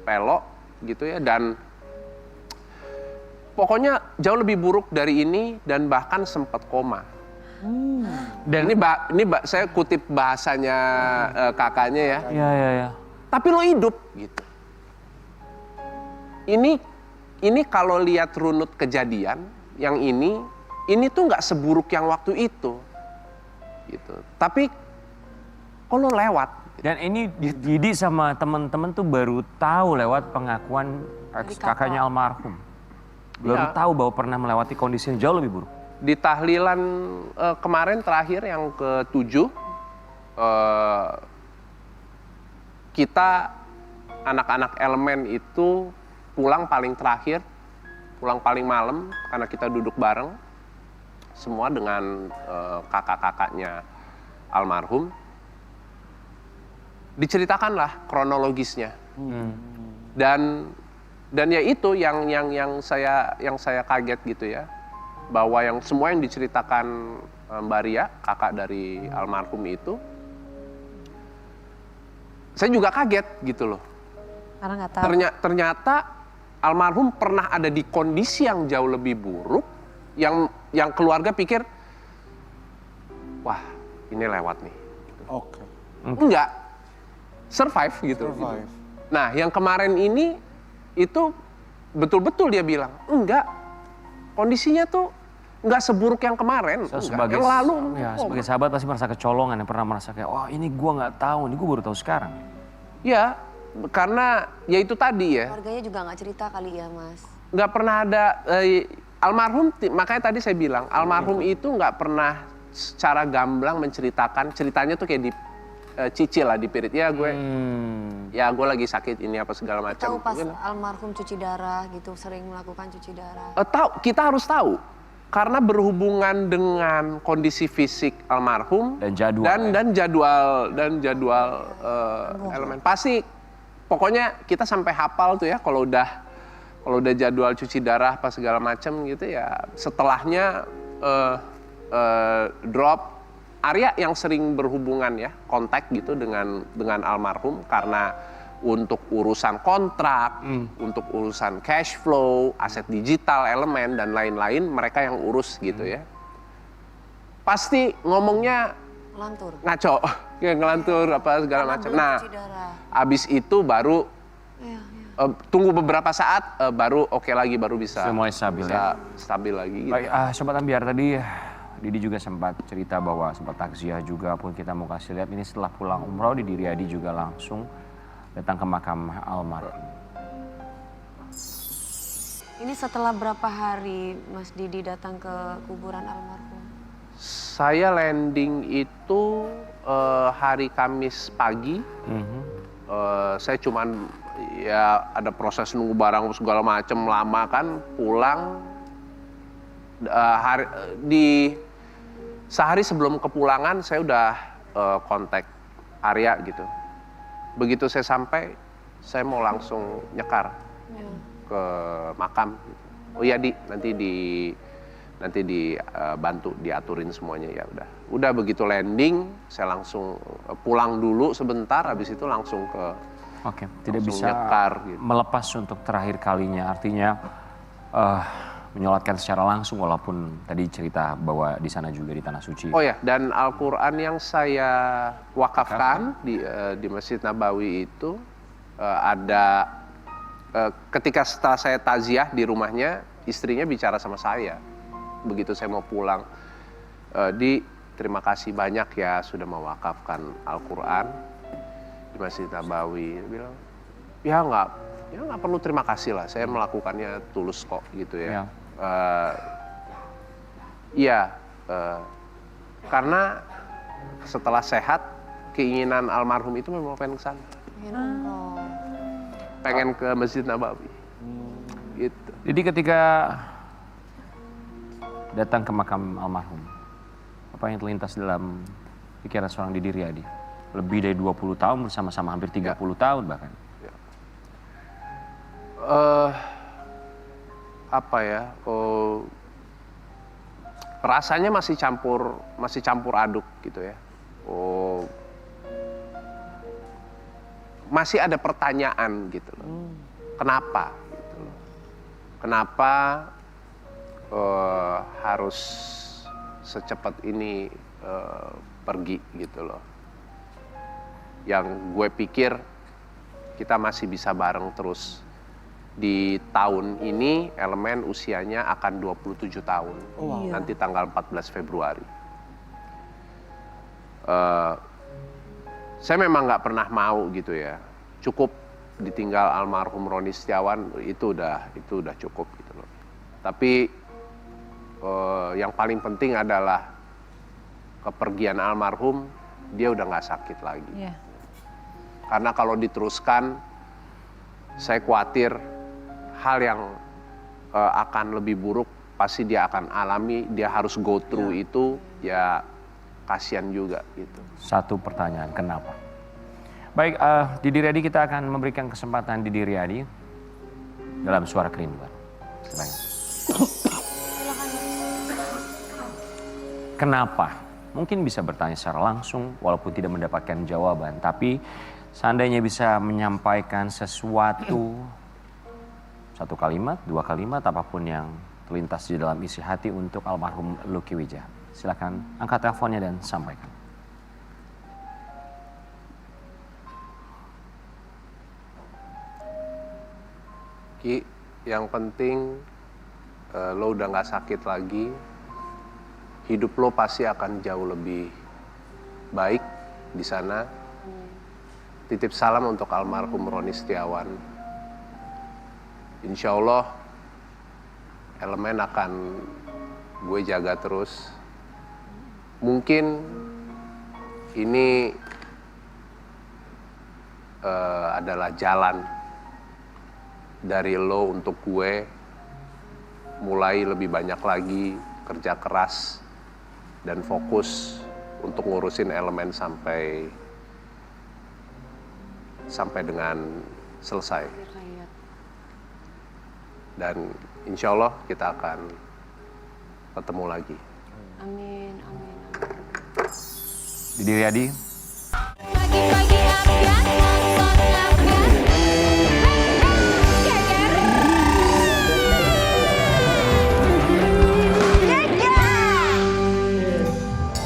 pelok gitu ya, dan pokoknya jauh lebih buruk dari ini dan bahkan sempat koma. Dan ini saya kutip bahasanya kakaknya ya. Iya. Tapi lo hidup gitu. Ini kalau lihat runut kejadian yang ini tuh nggak seburuk yang waktu itu. Gitu. Tapi lo lewat. Dan ini Didi sama teman-teman tuh baru tahu lewat pengakuan kakaknya almarhum. Baru tahu bahwa pernah melewati kondisi yang jauh lebih buruk. Di tahlilan kemarin terakhir yang ke-7, kita anak-anak elemen itu pulang paling terakhir, pulang paling malam karena kita duduk bareng semua dengan kakak-kakaknya almarhum. Diceritakanlah kronologisnya. Dan ya itu yang saya kaget gitu ya. Bahwa semua yang diceritakan Mbak Ria, kakak dari almarhum itu, saya juga kaget gitu loh. Karena nggak tahu. Ternyata almarhum pernah ada di kondisi yang jauh lebih buruk, yang keluarga pikir, wah ini lewat nih. Oke. Enggak, survive gitu. Nah yang kemarin ini itu betul-betul dia bilang, enggak. Kondisinya tuh nggak seburuk yang kemarin, Sebagai, yang lalu. Ya, sebagai sahabat pasti merasa kecolongan, yang pernah merasa kayak, wah ini gue nggak tahu, ini gue baru tahu sekarang. Ya, karena ya itu tadi ya. Keluarganya juga nggak cerita kali ya Mas? Nggak pernah ada, almarhum, makanya tadi saya bilang, almarhum itu nggak pernah secara gamblang menceritakan ceritanya tuh kayak cicil lah di pirit ya gue lagi sakit ini apa segala macam. Tahu pas almarhum cuci darah gitu, sering melakukan cuci darah. Kita harus tahu karena berhubungan dengan kondisi fisik almarhum Dan jadwal. dan jadwal elemen pasti pokoknya kita sampai hafal tuh ya kalau udah jadwal cuci darah apa segala macam gitu ya setelahnya drop. Arya yang sering berhubungan ya, kontak gitu dengan almarhum karena untuk urusan kontrak, untuk urusan cash flow, aset digital, elemen dan lain-lain mereka yang urus gitu ya. Pasti ngomongnya Ngelantur. ngaco, ya ngelantur apa segala macam. Nah, Cuci darah. abis itu baru Iya. tunggu beberapa saat baru oke lagi baru bisa Sudah mulai stabil bisa stabil lagi gitu. Baik, Sobat Ambiar, tadi Didi juga sempat cerita bahwa sempat takziah juga pun kita mau kasih lihat ini setelah pulang umroh Didi Riyadi juga langsung datang ke makam almarhum. Ini setelah berapa hari Mas Didi datang ke kuburan almarhum? Saya landing itu hari Kamis pagi. Saya cuman ya ada proses nunggu barang segala macem lama kan pulang sehari sebelum kepulangan saya udah kontak Arya gitu. Begitu saya sampai saya mau langsung nyekar ke makam. Oh iya nanti dibantu diaturin semuanya ya udah begitu landing saya langsung pulang dulu sebentar habis itu langsung ke Oke, tidak langsung bisa nyekar, gitu. melepas untuk terakhir kalinya artinya menyolatkan secara langsung walaupun tadi cerita bahwa di sana juga di Tanah Suci. Oh ya, dan Al-Quran yang saya wakafkan di Masjid Nabawi itu ada ketika setelah saya taziah di rumahnya, istrinya bicara sama saya. Begitu saya mau pulang, terima kasih banyak ya sudah mewakafkan Al-Quran di Masjid Nabawi. Dia bilang, ya nggak perlu terima kasih lah, saya melakukannya tulus kok gitu ya. Karena setelah sehat keinginan almarhum itu memang pengen ke sana. Pengen ke Masjid Nabawi. Gitu. Jadi ketika datang ke makam almarhum, apa yang terlintas dalam pikiran seorang Didi Riyadi? Lebih dari 20 tahun bersama-sama, hampir 30 tahun bahkan. Rasanya masih campur aduk gitu ya. Masih ada pertanyaan gitu loh. Kenapa gitu loh. Kenapa harus secepat ini pergi gitu loh. Yang gue pikir kita masih bisa bareng terus. Di tahun ini elemen usianya akan 27 tahun. Nanti tanggal 14 Februari. Saya memang nggak pernah mau gitu ya. Cukup ditinggal almarhum Roni Setiawan itu udah cukup gitu loh. Tapi yang paling penting adalah kepergian almarhum dia udah nggak sakit lagi. Karena kalau diteruskan saya khawatir hal yang akan lebih buruk pasti dia akan alami, dia harus go through itu, ya kasihan juga gitu. Satu pertanyaan, kenapa? Baik, Didi Riyadi kita akan memberikan kesempatan Didi Riyadi dalam suara kerinduan. Silakan. Kenapa? Mungkin bisa bertanya secara langsung walaupun tidak mendapatkan jawaban, tapi seandainya bisa menyampaikan sesuatu, satu kalimat, dua kalimat, apapun yang terlintas di dalam isi hati untuk almarhum Lucky Wijaya. Silakan angkat teleponnya dan sampaikan. Ki, yang penting lo udah gak sakit lagi, hidup lo pasti akan jauh lebih baik di sana. Titip salam untuk almarhum Roni Setiawan. Insya Allah elemen akan gue jaga terus mungkin ini adalah jalan dari lo untuk gue mulai lebih banyak lagi kerja keras dan fokus untuk ngurusin elemen sampai dengan selesai. Dan insya Allah kita akan ketemu lagi. Amin, amin, amin. Didi Riyadi. Pagi-pagi ambiar, nonton ambiar.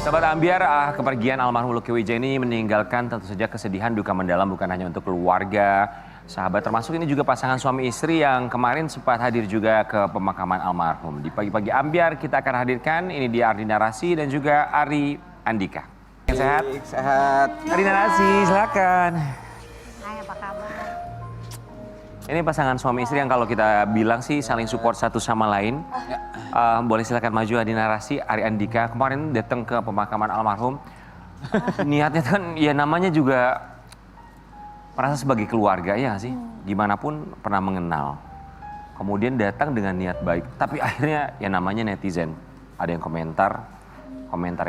Sahabat Ambiar, kepergian almarhum Lucky Wijaya ini meninggalkan tentu saja kesedihan duka mendalam bukan hanya untuk keluarga, sahabat, termasuk ini juga pasangan suami istri yang kemarin sempat hadir juga ke pemakaman almarhum. Di pagi-pagi Ambiar kita akan hadirkan, ini dia Ardi Narasi dan juga Ari Andika. Yang sehat? Sehat. Ardi Narasi, silakan. Hai, apa kabar? Ini pasangan suami istri yang kalau kita bilang sih saling support satu sama lain. Boleh silakan maju Ardi Narasi, Ari Andika. Kemarin datang ke pemakaman almarhum. Niatnya kan ya namanya juga merasa sebagai keluarga ya nggak sih? Gimana pun pernah mengenal. Kemudian datang dengan niat baik. Tapi akhirnya ya namanya netizen. Ada yang komentar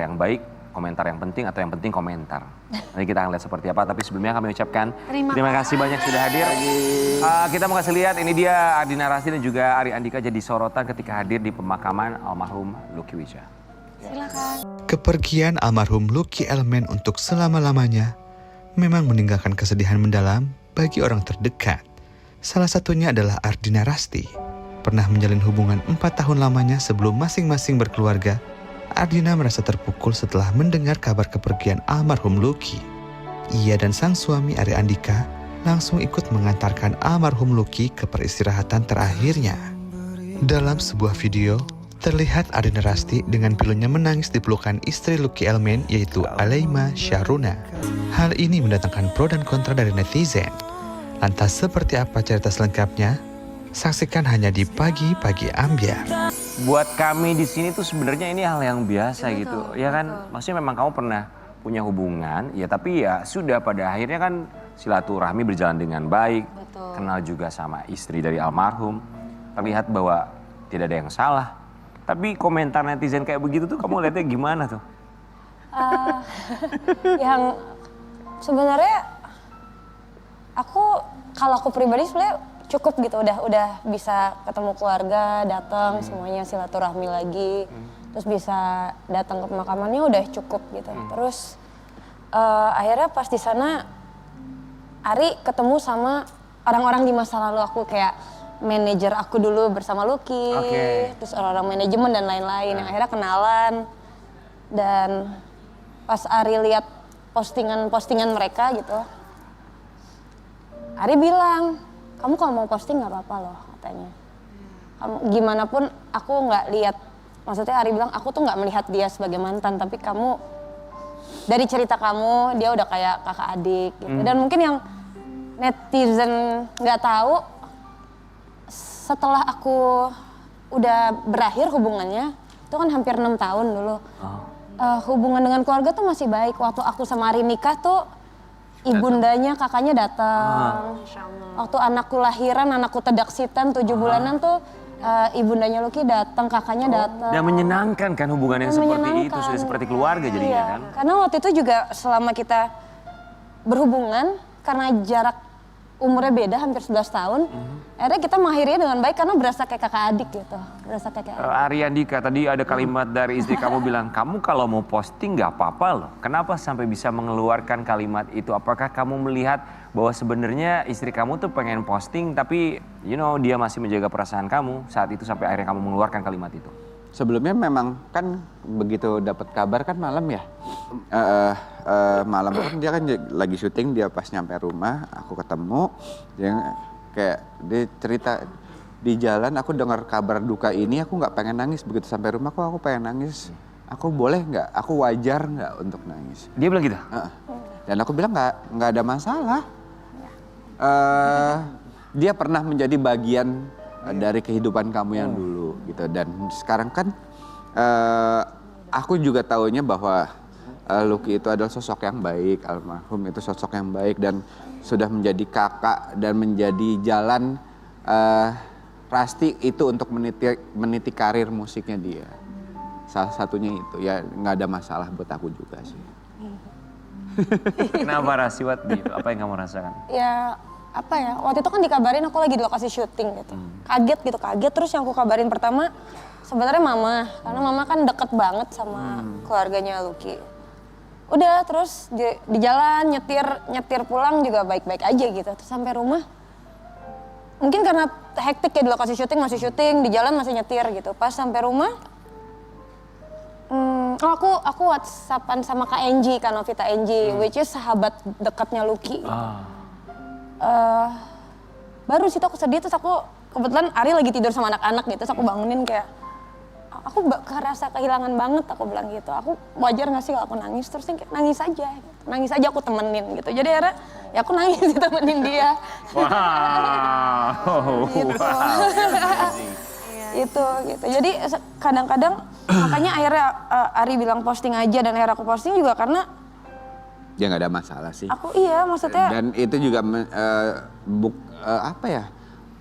yang baik, komentar yang penting atau yang penting komentar. Nanti kita akan lihat seperti apa. Tapi sebelumnya kami ucapkan terima kasih banyak sudah hadir. Kita mau kasih lihat ini dia Ardi Narasi dan juga Ari Andika jadi sorotan ketika hadir di pemakaman almarhum Lucky Wijaya. Silakan. Kepergian almarhum Lucky Elman untuk selama-lamanya memang meninggalkan kesedihan mendalam bagi orang terdekat. Salah satunya adalah Ardi Narasti. Pernah menjalin hubungan 4 tahun lamanya sebelum masing-masing berkeluarga. Ardina merasa terpukul setelah mendengar kabar kepergian almarhum Lucky. Ia dan sang suami Ari Andika langsung ikut mengantarkan almarhum Lucky ke peristirahatan terakhirnya. Dalam sebuah video, terlihat Ardina Rasti dengan pilunya menangis di pelukan istri Lucky Elman yaitu Alaima Syahruna. Hal ini mendatangkan pro dan kontra dari netizen. Lantas seperti apa cerita selengkapnya? Saksikan hanya di Pagi-Pagi Ambiar. Buat kami di sini tuh sebenarnya ini hal yang biasa gitu, ya kan? Maksudnya memang kamu pernah punya hubungan, ya tapi ya sudah pada akhirnya kan silaturahmi berjalan dengan baik, kenal juga sama istri dari almarhum, terlihat bahwa tidak ada yang salah. Tapi komentar netizen kayak begitu tuh kamu lihatnya gimana tuh? Yang sebenarnya kalau aku pribadi sebenarnya cukup gitu, udah bisa ketemu keluarga, datang semuanya silaturahmi lagi, terus bisa datang ke pemakamannya udah cukup gitu. Terus akhirnya pas di sana Ari ketemu sama orang-orang di masa lalu aku, kayak manajer aku dulu bersama Lucky, terus orang-orang manajemen dan lain-lain yang akhirnya kenalan. Dan pas Ari lihat postingan mereka gitu, Ari bilang, kamu kalau mau posting nggak apa-apa loh katanya. Kamu gimana pun aku nggak lihat, maksudnya Ari bilang aku tuh nggak melihat dia sebagai mantan, tapi kamu dari cerita kamu dia udah kayak kakak adik gitu. Dan mungkin yang netizen nggak tahu, setelah aku udah berakhir hubungannya, itu kan hampir 6 tahun dulu. Hubungan dengan keluarga tuh masih baik. Waktu aku sama Ari nikah tuh ibundanya, kakaknya datang. Waktu anakku lahiran, anakku tedaksitan 7 bulanan tuh ibundanya Lucky datang, kakaknya datang. Dan menyenangkan kan hubungan yang seperti itu, sudah seperti keluarga jadinya kan? Karena waktu itu juga selama kita berhubungan, karena jarak umurnya beda hampir 11 tahun, akhirnya kita mengakhirinya dengan baik karena berasa kayak kakak adik gitu. Berasa kayak Ari Andika, tadi ada kalimat dari istri kamu bilang, kamu kalau mau posting nggak apa-apa loh. Kenapa sampai bisa mengeluarkan kalimat itu? Apakah kamu melihat bahwa sebenarnya istri kamu tuh pengen posting tapi dia masih menjaga perasaan kamu saat itu sampai akhirnya kamu mengeluarkan kalimat itu? Sebelumnya memang kan begitu dapat kabar kan malam ya. Malam kan dia kan lagi syuting, dia pas nyampe rumah aku ketemu, dia kayak dia cerita di jalan aku dengar kabar duka ini, aku nggak pengen nangis, begitu sampai rumah kok aku pengen nangis. Aku boleh nggak? Aku wajar nggak untuk nangis? Dia bilang gitu? Dan aku bilang nggak ada masalah. Dia pernah menjadi bagian dari kehidupan kamu yang dulu gitu, dan sekarang kan aku juga taunya bahwa Lucky itu adalah sosok yang baik, almarhum itu sosok yang baik dan sudah menjadi kakak dan menjadi jalan Rasti itu untuk meniti karir musiknya dia. Salah satunya itu, ya nggak ada masalah buat aku juga sih. Kenapa Rasti waktu itu? Apa yang kamu rasakan? Ya apa ya, waktu itu kan dikabarin aku lagi di lokasi syuting gitu. Kaget terus yang aku kabarin pertama sebenarnya mama. Karena mama kan deket banget sama keluarganya Lucky. Udah terus di jalan nyetir pulang juga baik-baik aja gitu. Terus sampai rumah mungkin karena hektik ya di lokasi syuting, masih syuting, di jalan masih nyetir gitu. Pas sampai rumah aku WhatsAppan sama Kak Enji, Kak Novita Enji, which is sahabat dekatnya Lucky. Baru situ aku sedih, terus aku kebetulan Ari lagi tidur sama anak-anak gitu, terus aku bangunin kayak, aku kerasa kehilangan banget, aku bilang gitu. Aku wajar gak sih kalau aku nangis, terus kayak nangis aja gitu. Nangis aja aku temenin gitu. Jadi akhirnya ya aku nangis temenin dia. Wow. Gitu. Itu gitu. Jadi kadang-kadang makanya akhirnya Ari bilang posting aja dan akhirnya aku posting juga karena Ya nggak ada masalah sih. aku maksudnya Dan itu juga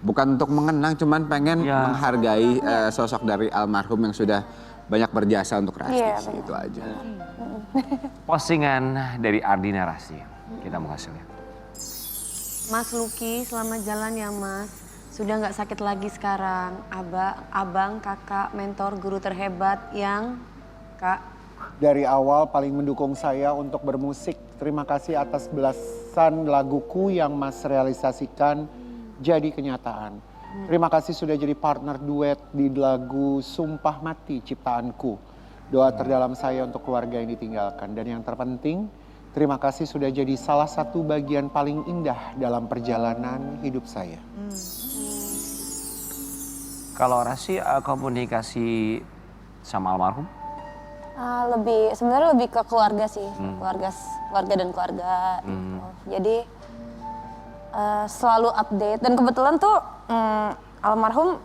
bukan untuk mengenang, cuman pengen menghargai sosok dari almarhum yang sudah banyak berjasa untuk Rasti sih, itu aja. Postingan dari Ardina Rasti, kita mau kasih lihat. Mas Lucky, selamat jalan ya Mas. Sudah nggak sakit lagi sekarang. Abang, kakak, mentor, guru terhebat yang Kak. Dari awal paling mendukung saya untuk bermusik. Terima kasih atas belasan laguku yang Mas realisasikan jadi kenyataan. Terima kasih sudah jadi partner duet di lagu Sumpah Mati ciptaanku. Doa terdalam saya untuk keluarga yang ditinggalkan. Dan yang terpenting, terima kasih sudah jadi salah satu bagian paling indah dalam perjalanan hidup saya. Kalau Rasti komunikasi sama almarhum? sebenarnya lebih ke keluarga sih, keluarga dan keluarga. Gitu. Jadi selalu update dan kebetulan tuh almarhum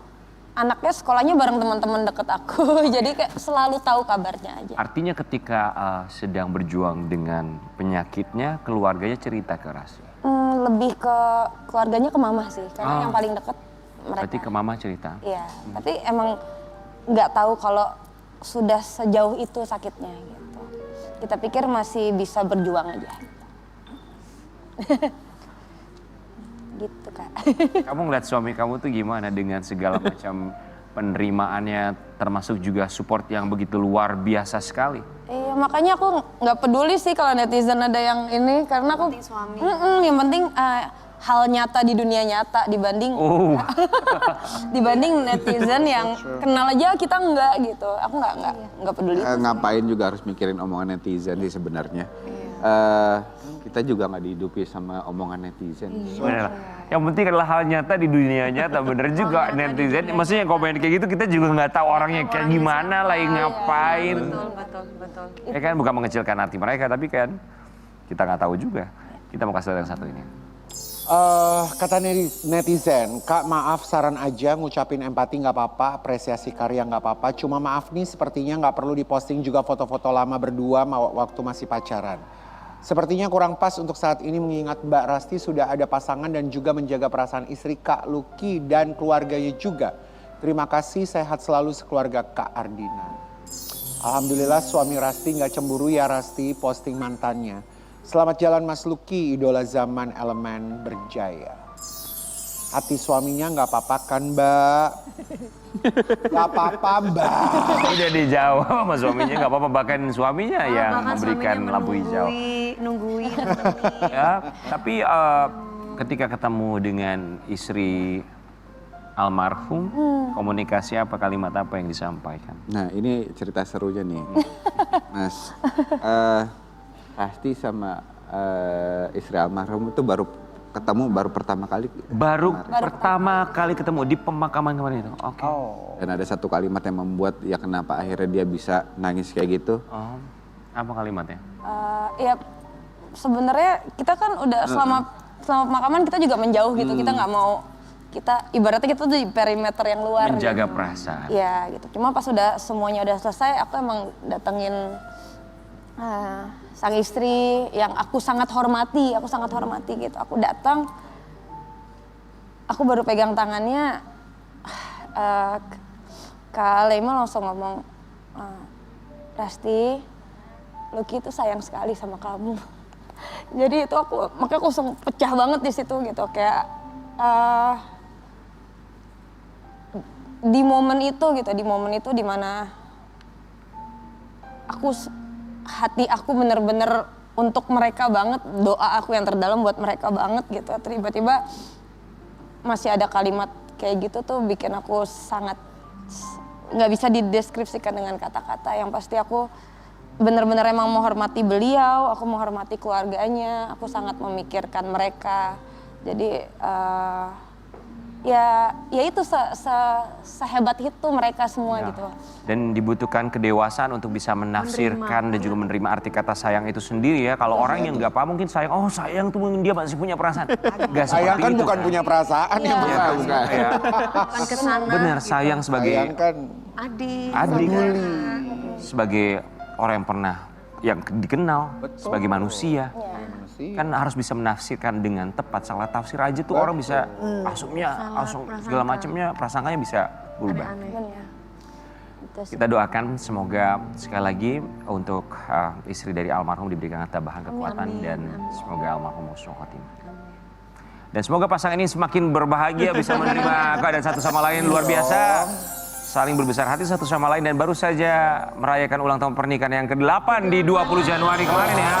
anaknya sekolahnya bareng teman-teman deket aku, jadi kayak selalu tahu kabarnya aja. Artinya ketika sedang berjuang dengan penyakitnya, keluarganya cerita ke Rasti? Lebih ke keluarganya, ke mama sih, karena yang paling deket mereka. Berarti ke mama cerita? Iya, tapi emang nggak tahu kalau sudah sejauh itu sakitnya gitu. Kita pikir masih bisa berjuang aja. Gitu Kak. Kamu ngeliat suami kamu tuh gimana dengan segala macam penerimaannya, termasuk juga support yang begitu luar biasa sekali? Iya, makanya aku nggak peduli sih kalau netizen ada yang ini, karena aku suami. Yang penting hal nyata di dunia nyata dibanding dibanding netizen yang kenal aja kita enggak gitu. Aku nggak peduli. Ngapain juga harus mikirin omongan netizen sih sebenarnya. Kita juga nggak dihidupi sama omongan netizen. Bener. Yang penting adalah hal nyata di dunia nyata, bener juga netizen. Maksudnya komen kayak gitu kita juga nggak tahu orangnya kayak gimana, lagi ngapain. Betul. Ya kan bukan mengecilkan hati mereka, tapi kan kita nggak tahu juga. Kita mau kasih lihat yang satu ini. Kata netizen, Kak maaf saran aja, ngucapin empati nggak apa-apa, apresiasi karya nggak apa-apa. Cuma maaf nih sepertinya nggak perlu diposting juga foto-foto lama berdua waktu masih pacaran. Sepertinya kurang pas untuk saat ini mengingat Mbak Rasti sudah ada pasangan dan juga menjaga perasaan istri Kak Lucky dan keluarganya juga. Terima kasih, sehat selalu sekeluarga Kak Ardina. Alhamdulillah suami Rasti nggak cemburu ya Rasti posting mantannya. Selamat jalan Mas Lucky, idola zaman elemen berjaya. Hati suaminya nggak apa-apa kan Mbak? Nggak apa-apa Mbak. Udah dijawab sama suaminya, nggak apa-apa, bahkan suaminya yang memberikan lampu hijau. Nungguin. Ya, tapi ketika ketemu dengan istri almarhum, komunikasi apa, kalimat apa yang disampaikan? Nah ini cerita serunya nih, Mas. Rasti sama istri almarhum itu baru ketemu pertama kali. Pertama kali ketemu di pemakaman kemarin itu. Oke. Dan ada satu kalimat yang membuat ya kenapa akhirnya dia bisa nangis kayak gitu. Apa kalimatnya? Ya sebenarnya kita kan udah selama pemakaman kita juga menjauh gitu. Kita kita ibaratnya kita tuh di perimeter yang luar. Menjaga gitu. perasaan. Ya gitu. Cuma pas semuanya udah selesai, aku emang datengin sang istri yang aku sangat hormati gitu. Aku datang, aku baru pegang tangannya, Kak Lema langsung ngomong, Rasti, Lucky itu sayang sekali sama kamu. Jadi itu makanya aku langsung pecah banget di situ gitu, kayak di momen itu dimana hati aku bener-bener untuk mereka banget, doa aku yang terdalam buat mereka banget gitu. Tiba-tiba masih ada kalimat kayak gitu tuh bikin aku sangat nggak bisa dideskripsikan dengan kata-kata. Yang pasti aku bener-bener emang menghormati beliau, aku menghormati keluarganya, aku sangat memikirkan mereka. Jadi ya itu sehebat itu mereka semua gitu. Dan dibutuhkan kedewasaan untuk bisa menafsirkan dan juga menerima arti kata sayang itu sendiri ya. Kalau orang yang nggak paham mungkin sayang, oh sayang tuh mungkin dia masih punya perasaan. Gak Sayang seperti kan itu, bukan punya perasaan yang Bukan. bukan. Bukan kesana. Benar, sayang sebagai Sayang kan Adik. sebagai orang yang pernah yang dikenal sebagai manusia. Kan harus bisa menafsirkan dengan tepat. Salah tafsir aja tuh orang bisa asumnya, segala macamnya, prasangkanya bisa berubah. Kita doakan semoga sekali lagi untuk istri dari almarhum diberikan ketabahan, kekuatan, dan semoga almarhum husnul khotimah. Dan semoga pasangan ini semakin berbahagia, bisa menerima keadaan satu sama lain luar biasa. Saling berbesar hati satu sama lain dan baru saja merayakan ulang tahun pernikahan yang ke-8 di 20 Januari kemarin ya.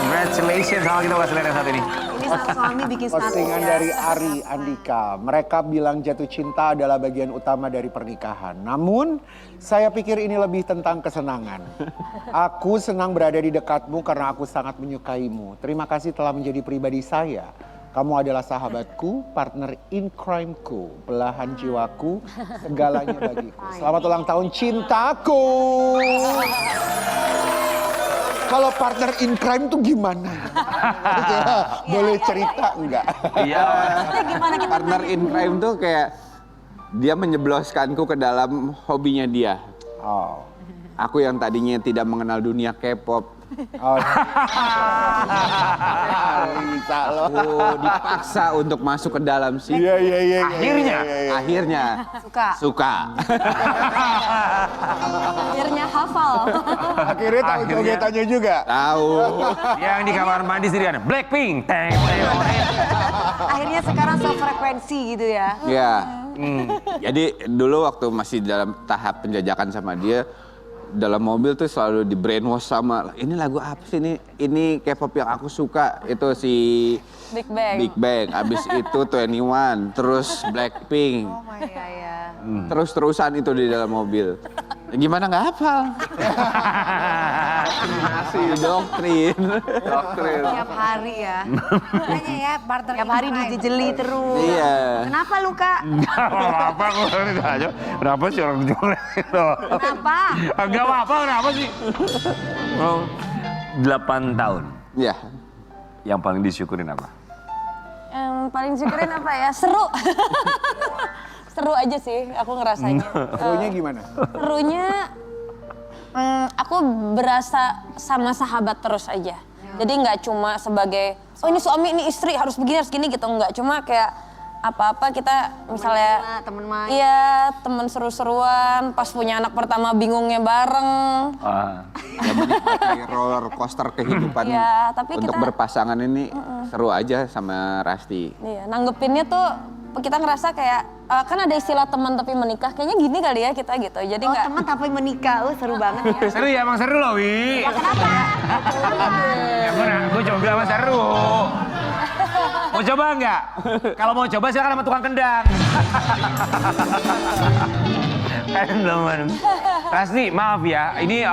Congratulations sama kita buat yang satu ini. Ini sang suami bikin status Postingan ya. dari Ari Andika. Mereka bilang jatuh cinta adalah bagian utama dari pernikahan. Namun, saya pikir ini lebih tentang kesenangan. Aku senang berada di dekatmu karena aku sangat menyukaimu. Terima kasih telah menjadi pribadi saya. Kamu adalah sahabatku, partner in crime-ku, belahan jiwaku, segalanya bagiku. Selamat ulang tahun cintaku. Kalau partner in crime tuh gimana? Boleh cerita enggak? Iya. Partner in crime tuh kayak dia menyebloskanku ke dalam hobinya dia. Oh. Aku yang tadinya tidak mengenal dunia K-pop. Oh. Bisa loh. Aku dipaksa untuk masuk ke dalam sih. Iya. Akhirnya suka. Akhirnya hafal. Akhirnya tahu jogetannya juga. Tahu. Yang di kamar mandi sendirian, Blackpink. Teng, teng. Akhirnya sekarang sefrekuensi gitu ya. Ya. Jadi dulu waktu masih dalam tahap penjajakan sama dia, dalam mobil tuh selalu di brainwash sama ini lagu apa sih ini K-pop yang aku suka itu si Big Bang, abis itu 21, terus Blackpink, terus-terusan itu di dalam mobil. Gimana nggak hafal? Doktrin. Tiap hari ya. Makanya ya partner Tiap hari dijejeli terus. Iya. Kenapa lu Kak? Apa-apa, kenapa sih orang jelek itu? Kenapa? Enggak apa-apa, kenapa sih? 8 tahun. Ya. Yang paling disyukurin apa? Yang paling syukurin apa ya? Seru. Seru aja sih aku ngerasanya. Serunya gimana? Serunya aku berasa sama sahabat terus aja. Jadi nggak cuma sebagai, oh ini suami, ini istri, harus begini, harus gini gitu. Nggak cuma kayak apa-apa kita misalnya, Temen main. iya temen seru-seruan, pas punya anak pertama bingungnya bareng. Ya menikmati roller coaster kehidupan Iya, tapi untuk kita- berpasangan ini seru aja sama Rasti. Iya, nanggepinnya tuh kita ngerasa kayak, kan ada istilah teman tapi menikah, kayaknya gini kali ya kita gitu. Jadi Oh nggak, teman tapi menikah, seru banget ya. Seru ya, emang seru loh, Wi. Ya, gue coba bilang seru. Mau coba nggak? Kalau mau coba silakan sama tukang kendang. Teman. Rasti, maaf ya, ini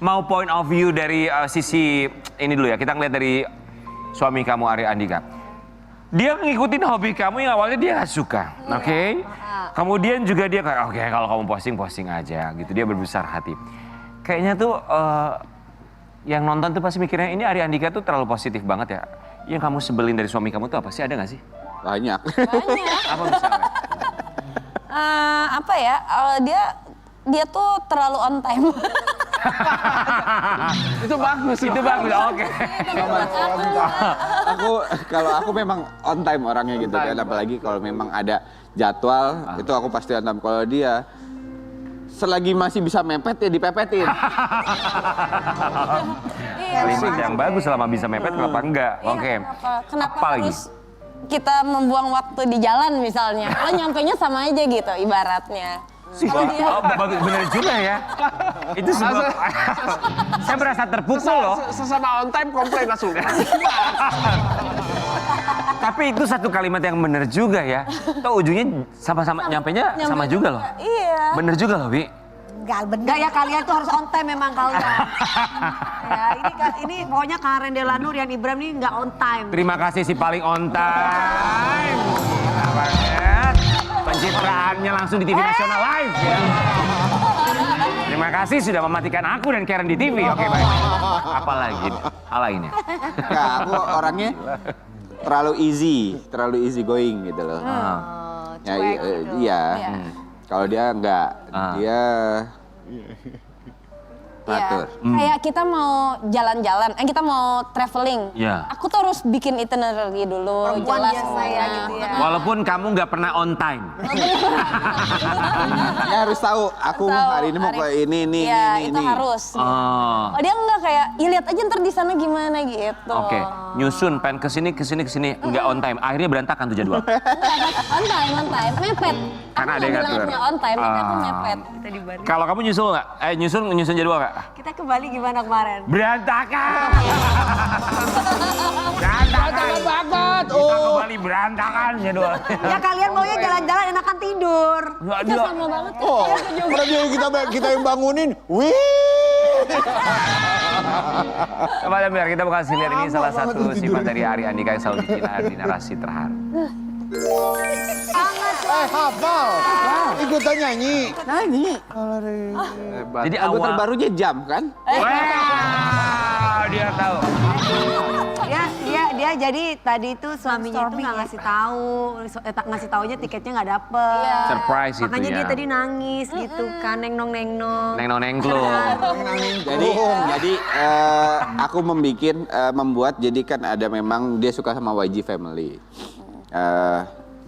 mau point of view dari sisi ini dulu ya. Kita ngeliat dari suami kamu Ari Andika. Dia ngikutin hobi kamu yang awalnya dia gak suka, oke? Kemudian juga dia kayak, oke kalau kamu posting aja gitu. Dia berbesar hati. Kayaknya tuh yang nonton tuh pasti mikirnya ini Ari Andika tuh terlalu positif banget ya. Yang kamu sebelin dari suami kamu tuh apa sih? Ada gak sih? Banyak. Banyak. Apa misalnya? Apa ya? Dia tuh terlalu on time. Itu bagus. Itu bagus, oke. Kalau aku memang on time orangnya gitu kan, apalagi kalau memang ada jadwal itu aku pasti on time. Kalau dia selagi masih bisa mepet ya dipepetin. Kalimat yang bagus selama bisa mepet, kenapa enggak? Oke. Kenapa Apa lagi? harus kita membuang waktu di jalan misalnya? Kalau nyampenya sama aja gitu ibaratnya. Kalau dia Bagus, bener juga ya. Itu sebuah... Saya merasa terpukul loh. Sesama on time komplain langsung. Tapi itu satu kalimat yang bener juga ya. Tuh ujungnya sama-sama nyampenya sama juga loh. Iya. Bener juga loh, Wi. Enggak bener. Enggak ya, kalian tuh harus on time memang kalian. Ya, ini pokoknya Karen Delano, Rian Ibram ini nggak on time. Terima kasih si paling on time. Gila banget. Pencitraannya langsung di TV Nasional Live ya. Terima kasih sudah mematikan aku dan Karen di TV. Oke, baik. Apa lagi? Hal lainnya? Nah, aku orangnya terlalu easy going gitu loh. Ya, iya. Kalau dia enggak, dia atur. Kayak kita mau jalan-jalan, kita mau traveling. Iya. Aku tuh harus bikin itinerary dulu, Perempuan jelas. biasa ya gitu ya. Walaupun kamu nggak pernah on time. Ya harus tahu aku hari ini mau ke ini Iya, itu harus. Oh. Oh, dia enggak kayak, ya lihat aja ntar di sana gimana gitu. Oke, nyusun pengen kesini, nggak on time. Akhirnya berantakan tuh jadwal. On time, mepet. Karena Aku ada yang nggak ngatur. bilangnya on time, tapi aku mepet. Kita di Bali. Kalau kamu nyusul nggak? Nyusun jadwal nggak? Kita ke Bali gimana kemarin? Berantakan. Berantakan banget. Kita ke Bali berantakan jadwal. Ya kalian maunya jalan-jalan enakan tidur. Itu sama banget. Oh, radio kita yang bangunin. Wih. Coba biar kita mau kasih lihat ini salah satu sifat dari Ari Andika yang selalu bikin di narasi terharu. Hafal. Ikutan nyanyi. Jadi Lagu awal terbarunya Jam kan? Wah, dia tahu. Dia jadi tadi itu suaminya itu nggak ngasih taunya tiketnya nggak dapet. Surprise itu Makanya ya. dia tadi nangis gitu kan, nengnong. Neng-nengklo. Jadi aku membuat jadi kan ada memang dia suka sama YG Family.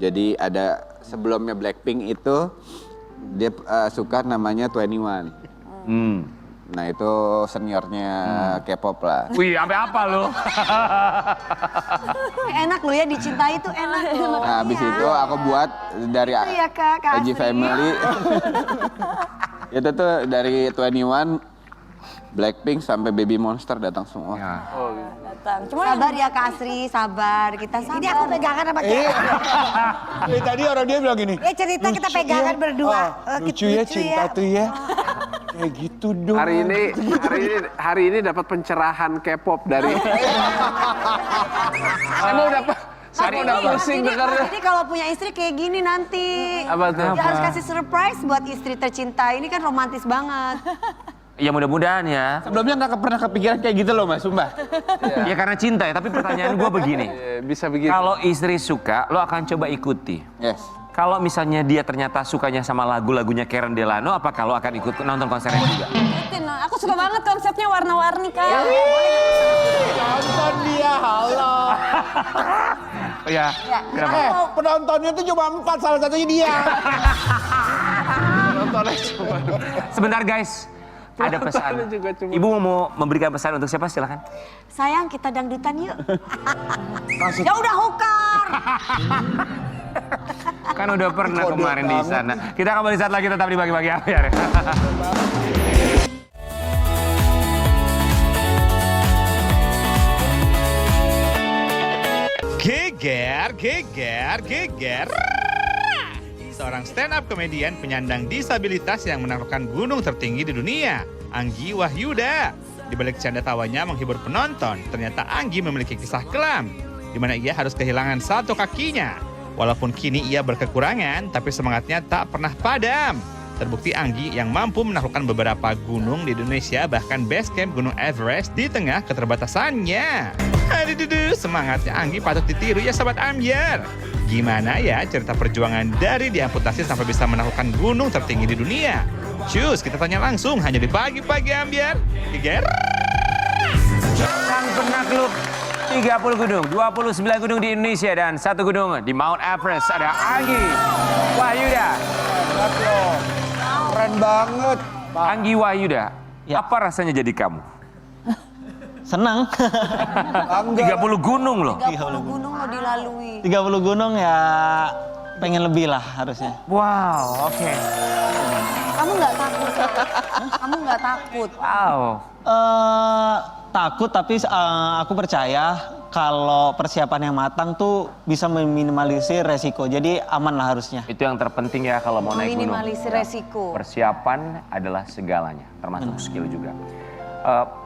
Jadi ada sebelumnya Blackpink itu dia suka namanya 21. Nah itu seniornya K-pop lah. Wih, sampai apa lo? Enak loh ya, dicintai tuh enak loh. Nah habis itu aku buat dari Iya, Kak YG Asri. Family. Itu tuh dari 21, Blackpink sampai Baby Monster datang semua. Datang. Cuma Sabar ya Kak Asri, sabar. Kita sabar. Ini aku pegangan sama cewek. Tadi orang dia bilang gini. Ya cerita kita pegangan berdua. Lucu ya cinta tuh ya. Kayak gitu dong. Hari ini dapat pencerahan K-pop dari. Emang udah pusing dengarnya. Jadi kalau punya istri kayak gini nanti. Apa tuh? Dia harus kasih surprise buat istri tercinta. Ini kan romantis banget. Ya mudah-mudahan ya. Sebelumnya nggak pernah kepikiran kayak gitu loh Mas, sumpah. Ya karena cinta ya, tapi pertanyaan gue begini. Bisa begitu. Kalau istri suka, lo akan coba ikuti. Yes. Kalau misalnya dia ternyata sukanya sama lagu-lagunya Karen Delano, apa kalau akan ikut nonton konsernya juga? ikutin, aku suka banget konsepnya warna-warni Kak. Nonton dia, halo. Ya, kenapa? Penontonnya tuh cuma 4, salah satunya dia. Sebentar guys, ada pesan. juga cuma- Ibu mau memberikan pesan untuk siapa? Silakan. Sayang, kita dangdutan yuk. Ya udah hukar. Kan udah pernah Kode kemarin di banget. sana. Kita kembali saat lagi tetap di Bagi-Bagi Ambiar. Geger. Seorang stand-up komedian penyandang disabilitas yang menaklukkan gunung tertinggi di dunia, Anggi Wahyuda. Di balik canda tawanya menghibur penonton, ternyata Anggi memiliki kisah kelam, di mana ia harus kehilangan satu kakinya. Walaupun kini ia berkekurangan, tapi semangatnya tak pernah padam. Terbukti Anggi yang mampu menaklukkan beberapa gunung di Indonesia, bahkan base camp Gunung Everest di tengah keterbatasannya. Aduh, semangatnya Anggi patut ditiru ya Sobat Ambiar. Gimana ya cerita perjuangan dari diamputasi sampai bisa menaklukkan gunung tertinggi di dunia? Cus, kita tanya langsung hanya di Pagi-Pagi Ambyar. Geger. Sang penakluk 30 gunung, 29 gunung di Indonesia dan 1 gunung di Mount Everest ada Anggi Wahyuda. Keren banget. Anggi Wahyuda, Ya. apa rasanya jadi kamu? Senang. 30 gunung loh. 30 gunung lo dilalui. 30 gunung ya pengen lebih lah harusnya. Wow, oke. Kamu nggak takut? Kamu nggak takut? Wow. Takut tapi aku percaya kalau persiapan yang matang tuh bisa meminimalisir resiko. Jadi aman lah harusnya. Itu yang terpenting ya kalau mau naik gunung. Meminimalisir resiko. Persiapan adalah segalanya, termasuk skill juga.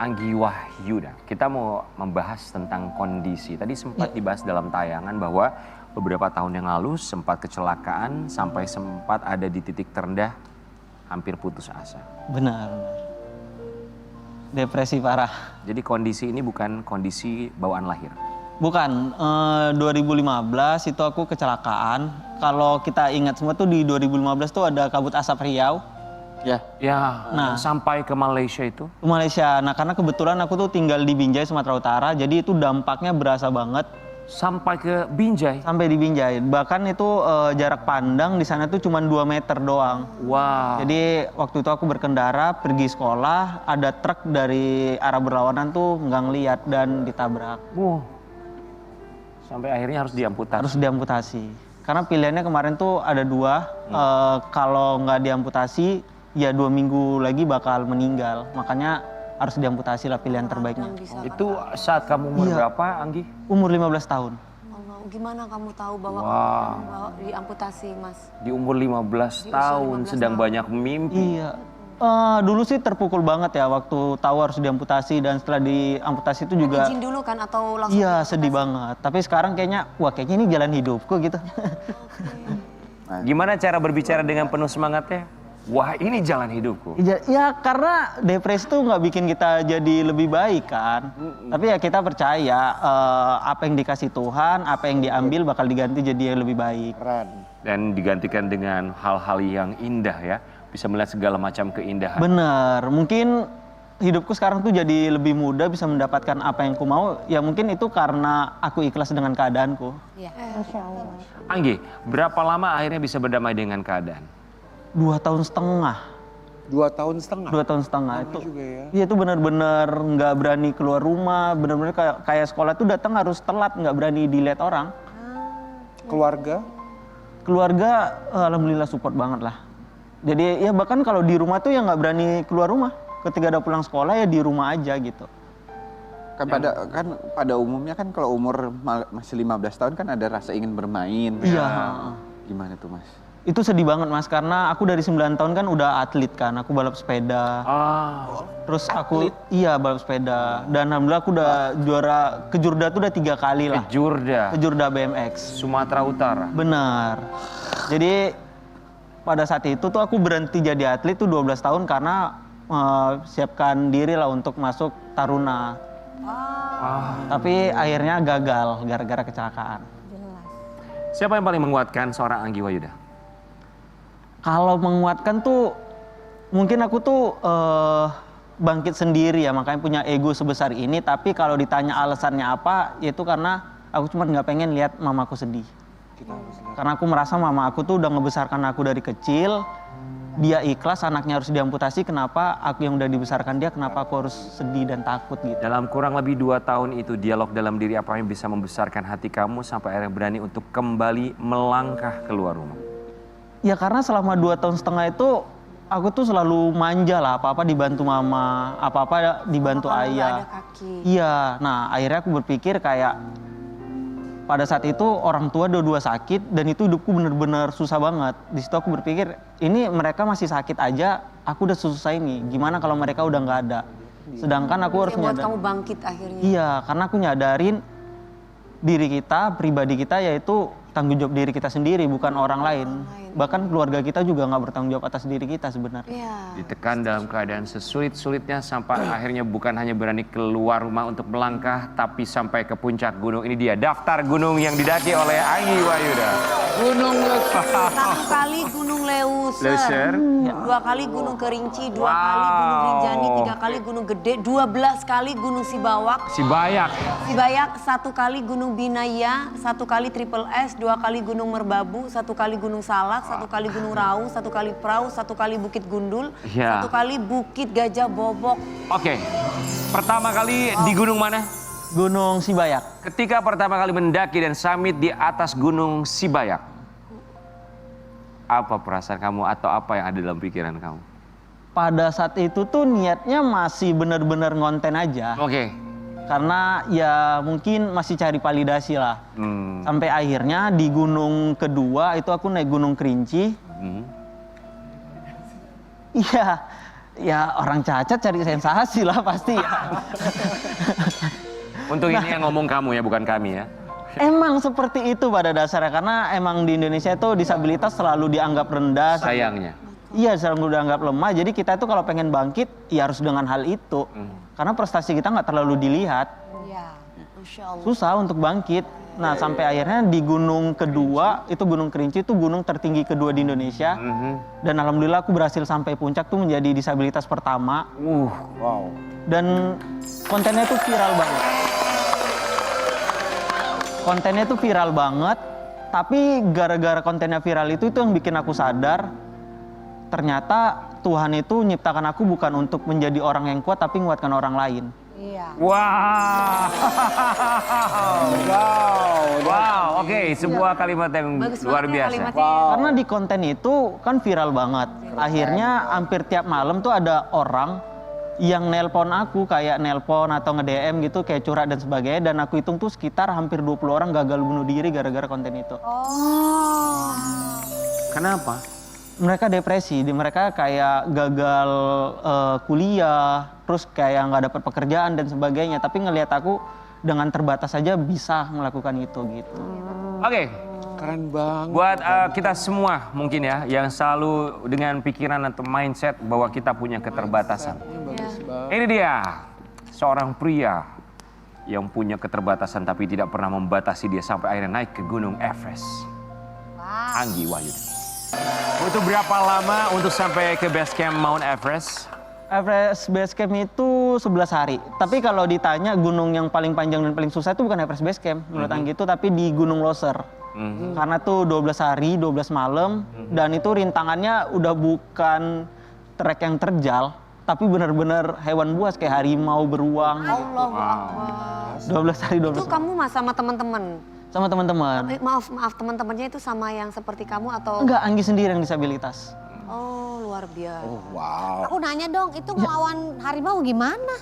Anggi Wahyuda, kita mau membahas tentang kondisi. Tadi sempat dibahas dalam tayangan bahwa beberapa tahun yang lalu sempat kecelakaan sampai sempat ada di titik terendah, hampir putus asa. Benar. Depresi parah. Jadi kondisi ini bukan kondisi bawaan lahir. Bukan, 2015 itu aku kecelakaan. Kalau kita ingat semua tuh di 2015 tuh ada kabut asap Riau. Ya. Ya, Nah. sampai ke Malaysia itu. Ke Malaysia. Nah karena kebetulan aku tuh tinggal di Binjai, Sumatera Utara. Jadi itu dampaknya berasa banget. Sampai ke Binjai. Sampai di Binjai. Bahkan itu jarak pandang di sana tuh cuma 2 meter doang. Wow. Jadi waktu itu aku berkendara pergi sekolah, ada truk dari arah berlawanan tuh nggak ngeliat dan ditabrak. Wow. Sampai akhirnya harus diamputasi. Harus diamputasi. Karena pilihannya kemarin tuh ada 2. Kalau nggak diamputasi, ya 2 minggu lagi bakal meninggal. Makanya harus diamputasi lah pilihan terbaiknya. Itu saat kamu umur Iya. berapa, Anggi? Umur 15 tahun. Allah, gimana kamu tahu bahwa Wow. bahwa diamputasi, Mas? Di umur 15 tahun, 15 sedang tahun. banyak mimpi. Iya. Dulu sih terpukul banget ya waktu tahu harus diamputasi dan setelah diamputasi itu juga Izin dulu kan atau langsung? iya sedih banget. Tapi sekarang kayaknya kayaknya ini jalan hidupku gitu. Gimana cara berbicara dengan penuh semangatnya? Wah, ini jalan hidupku. Ya karena depresi tuh nggak bikin kita jadi lebih baik kan. Tapi ya kita percaya apa yang dikasih Tuhan, apa yang diambil bakal diganti jadi yang lebih baik. Keren. Dan digantikan dengan hal-hal yang indah ya. Bisa melihat segala macam keindahan. Bener, mungkin hidupku sekarang tuh jadi lebih mudah bisa mendapatkan apa yang ku mau. Ya mungkin itu karena aku ikhlas dengan keadaanku. Iya. Anggi, berapa lama akhirnya bisa berdamai dengan keadaan? 2 tahun setengah. 2 tahun setengah. 2 tahun setengah itu. juga ya. Iya itu benar-benar nggak berani keluar rumah, benar-benar kayak sekolah tuh datang harus telat, nggak berani dilihat orang. Keluarga? Keluarga alhamdulillah support banget lah. Jadi ya bahkan kalau di rumah tuh ya nggak berani keluar rumah. Ketika udah pulang sekolah ya di rumah aja gitu. Kan pada umumnya kan kalau umur masih 15 tahun kan ada rasa ingin bermain. Iya. Gimana tuh, Mas? Itu sedih banget Mas karena aku dari 9 tahun kan udah atlet kan, aku balap sepeda. Terus aku balap sepeda dan alhamdulillah aku udah juara kejurda tuh udah 3 kali lah. Kejurda BMX. Sumatera Utara. Benar. Jadi pada saat itu tuh aku berhenti jadi atlet tuh 12 tahun karena siapkan diri lah untuk masuk Taruna. Tapi akhirnya gagal gara-gara kecelakaan. Siapa yang paling menguatkan seorang Anggi Wahyuda? Kalau menguatkan tuh mungkin aku tuh bangkit sendiri ya, makanya punya ego sebesar ini. Tapi kalau ditanya alasannya apa, yaitu karena aku cuma nggak pengen lihat mamaku sedih. Karena aku merasa mama aku tuh udah ngebesarkan aku dari kecil, dia ikhlas anaknya harus diamputasi, kenapa aku yang udah dibesarkan dia, kenapa aku harus sedih dan takut gitu. Dalam kurang lebih 2 tahun itu dialog dalam diri apa yang bisa membesarkan hati kamu sampai akhirnya berani untuk kembali melangkah keluar rumah? Ya karena selama 2 tahun setengah itu aku tuh selalu manja lah, apa-apa dibantu mama, apa-apa dibantu ayah. Ada kaki. Iya, nah akhirnya aku berpikir kayak pada saat itu orang tua dua-dua sakit dan itu hidupku bener-bener susah banget. Di situ aku berpikir ini mereka masih sakit aja, aku udah susah ini. Gimana kalau mereka udah nggak ada? Sedangkan aku harus Yang buat nyadar. kamu bangkit akhirnya. Iya, karena aku nyadarin diri kita, pribadi kita yaitu tanggung jawab diri kita sendiri, bukan orang lain. Bahkan keluarga kita juga nggak bertanggung jawab atas diri kita sebenarnya. Iya. Ditekan dalam keadaan sesulit-sulitnya sampai akhirnya bukan hanya berani keluar rumah untuk melangkah, tapi sampai ke puncak gunung. Ini dia daftar gunung yang didaki oleh Anggi Wayuda. Gunung Leuser. 1 kali Gunung Leuser. Leuser. 2 kali Gunung Kerinci, 2 kali Gunung Rinjani, 3 kali Gunung Gede, 12 kali Gunung Sibawak. Sibayak. Sibayak, 1 kali Gunung Binaya, 1 kali Triple S, 2 kali Gunung Merbabu, 1 kali Gunung Salak, 1 kali Gunung Raung, 1 kali Prau, 1 kali Bukit Gundul, Ya. 1 kali Bukit Gajah Bobok. Oke, pertama kali di gunung mana? Gunung Sibayak. Ketika pertama kali mendaki dan summit di atas Gunung Sibayak, apa perasaan kamu atau apa yang ada dalam pikiran kamu? Pada saat itu tuh niatnya masih bener-bener ngonten aja. Oke. Karena ya mungkin masih cari validasi lah. Sampai akhirnya di gunung kedua itu aku naik Gunung Kerinci. Iya, ya orang cacat cari sensasi lah pasti ya. Untuk ini yang ngomong kamu ya, bukan kami ya. Emang seperti itu pada dasarnya, karena emang di Indonesia itu disabilitas selalu dianggap rendah. Sayangnya. Iya, selalu dianggap lemah. Jadi kita itu kalau pengen bangkit, ya harus dengan hal itu. Karena prestasi kita nggak terlalu dilihat. Iya, Masya Allah. Susah untuk bangkit. Nah, sampai akhirnya di gunung kedua, itu Gunung Kerinci, itu gunung tertinggi kedua di Indonesia. Dan alhamdulillah aku berhasil sampai puncak tuh menjadi disabilitas pertama. Wow. Dan kontennya tuh viral banget. Kontennya tuh viral banget, tapi gara-gara kontennya viral itu yang bikin aku sadar, ternyata Tuhan itu nyiptakan aku bukan untuk menjadi orang yang kuat, tapi menguatkan orang lain. Iya. Wow. Wow. Oke, sebuah kalimat yang Bagus luar banget ya biasa. kalimatnya. Karena di konten itu kan viral banget. Akhirnya hampir tiap malam tuh ada orang yang nelpon aku, kayak nelpon atau nge-DM gitu, kayak curhat dan sebagainya. Dan aku hitung tuh sekitar hampir 20 orang gagal bunuh diri gara-gara konten itu. Kenapa? Mereka depresi, mereka kayak gagal kuliah, terus kayak nggak dapat pekerjaan dan sebagainya. Tapi ngelihat aku dengan terbatas saja bisa melakukan itu gitu. Oke, Keren banget. buat kita semua mungkin ya yang selalu dengan pikiran atau mindset bahwa kita punya keterbatasan. Ini dia seorang pria yang punya keterbatasan tapi tidak pernah membatasi dia sampai akhirnya naik ke Gunung Everest. Anggi Wayuda. Butuh berapa lama untuk sampai ke base camp Mount Everest? Everest Base Camp itu 11 hari. Tapi kalau ditanya gunung yang paling panjang dan paling susah itu bukan Everest Base Camp menurut Anggi itu, tapi di Gunung Loser. Karena tuh 12 hari, 12 malam, dan itu rintangannya udah bukan trek yang terjal, tapi benar-benar hewan buas kayak harimau beruang. Allahu Akbar. 12 hari, 12 Itu kamu sama teman-teman? sama teman-teman. Maaf teman-temannya itu sama yang seperti kamu atau? Enggak, Anggi sendiri yang disabilitas. Oh, luar biasa. Wow. Aku nanya dong, itu ngelawan harimau gimana?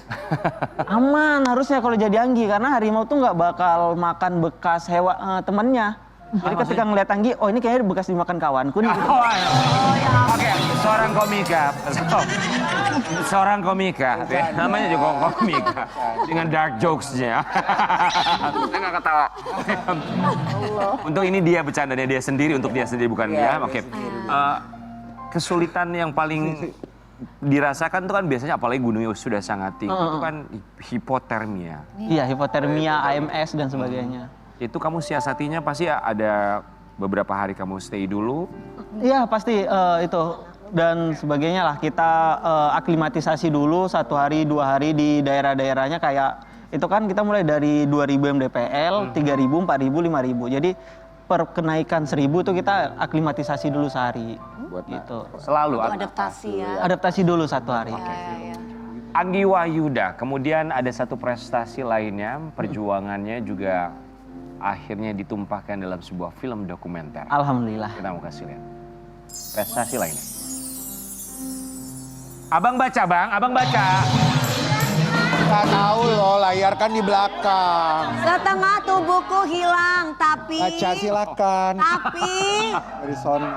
Aman harusnya kalau jadi Anggi, karena harimau tuh nggak bakal makan bekas hewan temennya. Jadi ketika ngeliat Anggi, oh ini kayaknya bekas dimakan kawanku nih. Oke, seorang komika. Seorang komika, namanya juga komika. Dengan dark jokes-nya. Saya nggak ketawa. Untuk ini dia bercandanya dia sendiri, untuk dia sendiri bukan dia. Oke. Kesulitan yang paling dirasakan itu kan biasanya apalagi gunungnya sudah sangat tinggi, itu kan hipotermia. Iya, hipotermia, AMS dan sebagainya. Itu kamu siasatinya pasti ada beberapa hari kamu stay dulu. Iya pasti itu dan sebagainya lah, kita aklimatisasi dulu 1 hari 2 hari di daerah-daerahnya, kayak itu kan kita mulai dari 2000 mdpl, 3000, 4000, 5000. Jadi per kenaikan 1000 tuh kita aklimatisasi dulu sehari. Buat Gitu. Selalu. Adaptasi ya. Adaptasi dulu 1 hari. Anggi Wayuda, kemudian ada satu prestasi lainnya, perjuangannya juga akhirnya ditumpahkan dalam sebuah film dokumenter. Alhamdulillah. Kita mau kasih lihat prestasi lainnya. Abang baca bang, abang baca. Nggak tahu loh, layar kan di belakang. Setengah tubuhku hilang, tapi... Baca silakan. Tapi... Dari sono.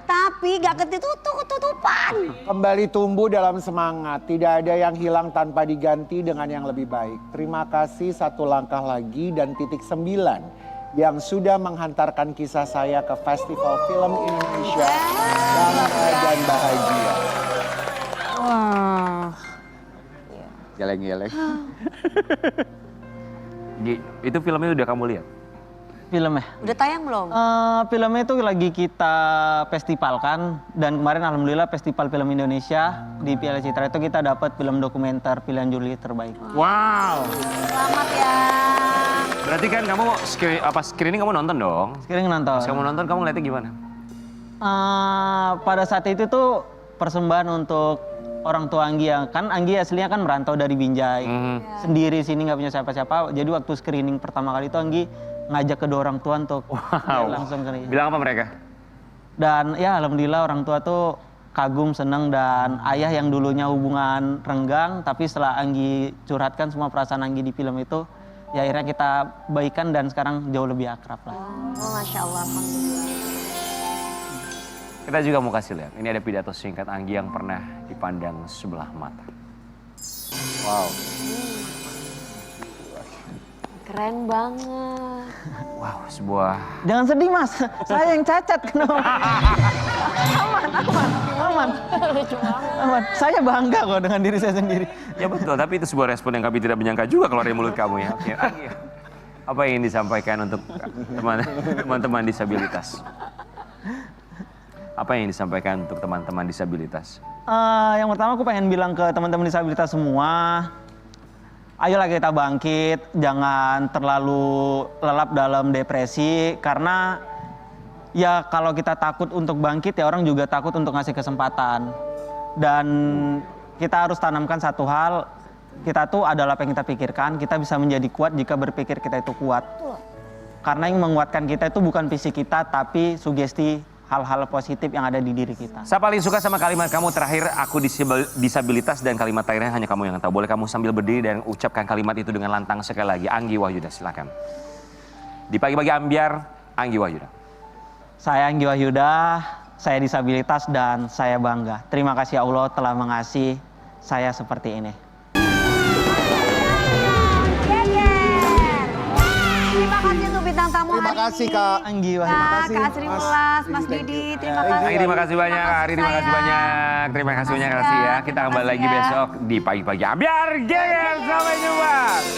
Tapi gak ketutupan. Kembali tumbuh dalam semangat. Tidak ada yang hilang tanpa diganti dengan yang lebih baik. Terima kasih, 1 langkah lagi dan titik 9. yang sudah menghantarkan kisah saya ke Festival Film Indonesia. Bangga dan bahagia. Wah. Geleng-geleng. Itu filmnya udah kamu lihat? Filmnya. Udah tayang belum? Filmnya itu lagi kita festivalkan dan kemarin alhamdulillah Festival Film Indonesia di Piala Citra itu kita dapat film dokumenter pilihan juri terbaik. Wow. Selamat ya. Berarti kan kamu screening kamu nonton dong? Screening nonton. Pas kamu nonton kamu ngeliatnya gimana? Pada saat itu tuh persembahan untuk orang tua Anggi ya. Kan Anggi aslinya kan merantau dari Binjai. Sendiri sini nggak punya siapa-siapa. Jadi waktu screening pertama kali itu Anggi ngajak kedua orang tua untuk langsung ke Bilang apa mereka? Dan ya alhamdulillah orang tua tuh kagum, seneng, dan ayah yang dulunya hubungan renggang tapi setelah Anggi curhatkan semua perasaan Anggi di film itu ya akhirnya kita baikan dan sekarang jauh lebih akrab lah. Oh, Masya Allah, alhamdulillah. Kita juga mau kasih lihat. Ini ada pidato singkat Anggi yang pernah dipandang sebelah mata. Wow. Keren banget. Wow, sebuah... Jangan sedih mas, saya yang cacat kenapa? Aman. Saya bangga kok dengan diri saya sendiri. Ya betul, tapi itu sebuah respon yang kami tidak menyangka juga keluar dari mulut kamu ya. Oke, Anggi, apa yang ingin disampaikan untuk teman-teman disabilitas? Apa yang disampaikan untuk teman-teman disabilitas? Yang pertama aku pengen bilang ke teman-teman disabilitas semua, ayolah kita bangkit, jangan terlalu lelap dalam depresi karena ya kalau kita takut untuk bangkit ya orang juga takut untuk ngasih kesempatan. Dan kita harus tanamkan satu hal, kita tuh adalah apa yang kita pikirkan, kita bisa menjadi kuat jika berpikir kita itu kuat. Karena yang menguatkan kita itu bukan fisik kita tapi sugesti hal-hal positif yang ada di diri kita. Saya paling suka sama kalimat kamu terakhir, aku disabilitas, dan kalimat terakhirnya hanya kamu yang tahu. Boleh kamu sambil berdiri dan ucapkan kalimat itu dengan lantang sekali lagi. Anggi Wahyuda, silakan. Di pagi-pagi ambiar, Anggi Wahyuda. Saya Anggi Wahyuda, saya disabilitas dan saya bangga. Terima kasih Allah telah mengasihi saya seperti ini. Terima kasih untuk bintang tamu Terima hari kasih ini. Kak Anggi Ya, Wahyuda. Kak Sri Mulas, Mas Didi, terima kasih. Anggi, terima kasih banyak. Ari, terima kasih banyak. Terima kasih banyak, kasih ya. Kita kembali lagi besok di pagi-pagi ambiar. Sampai jumpa.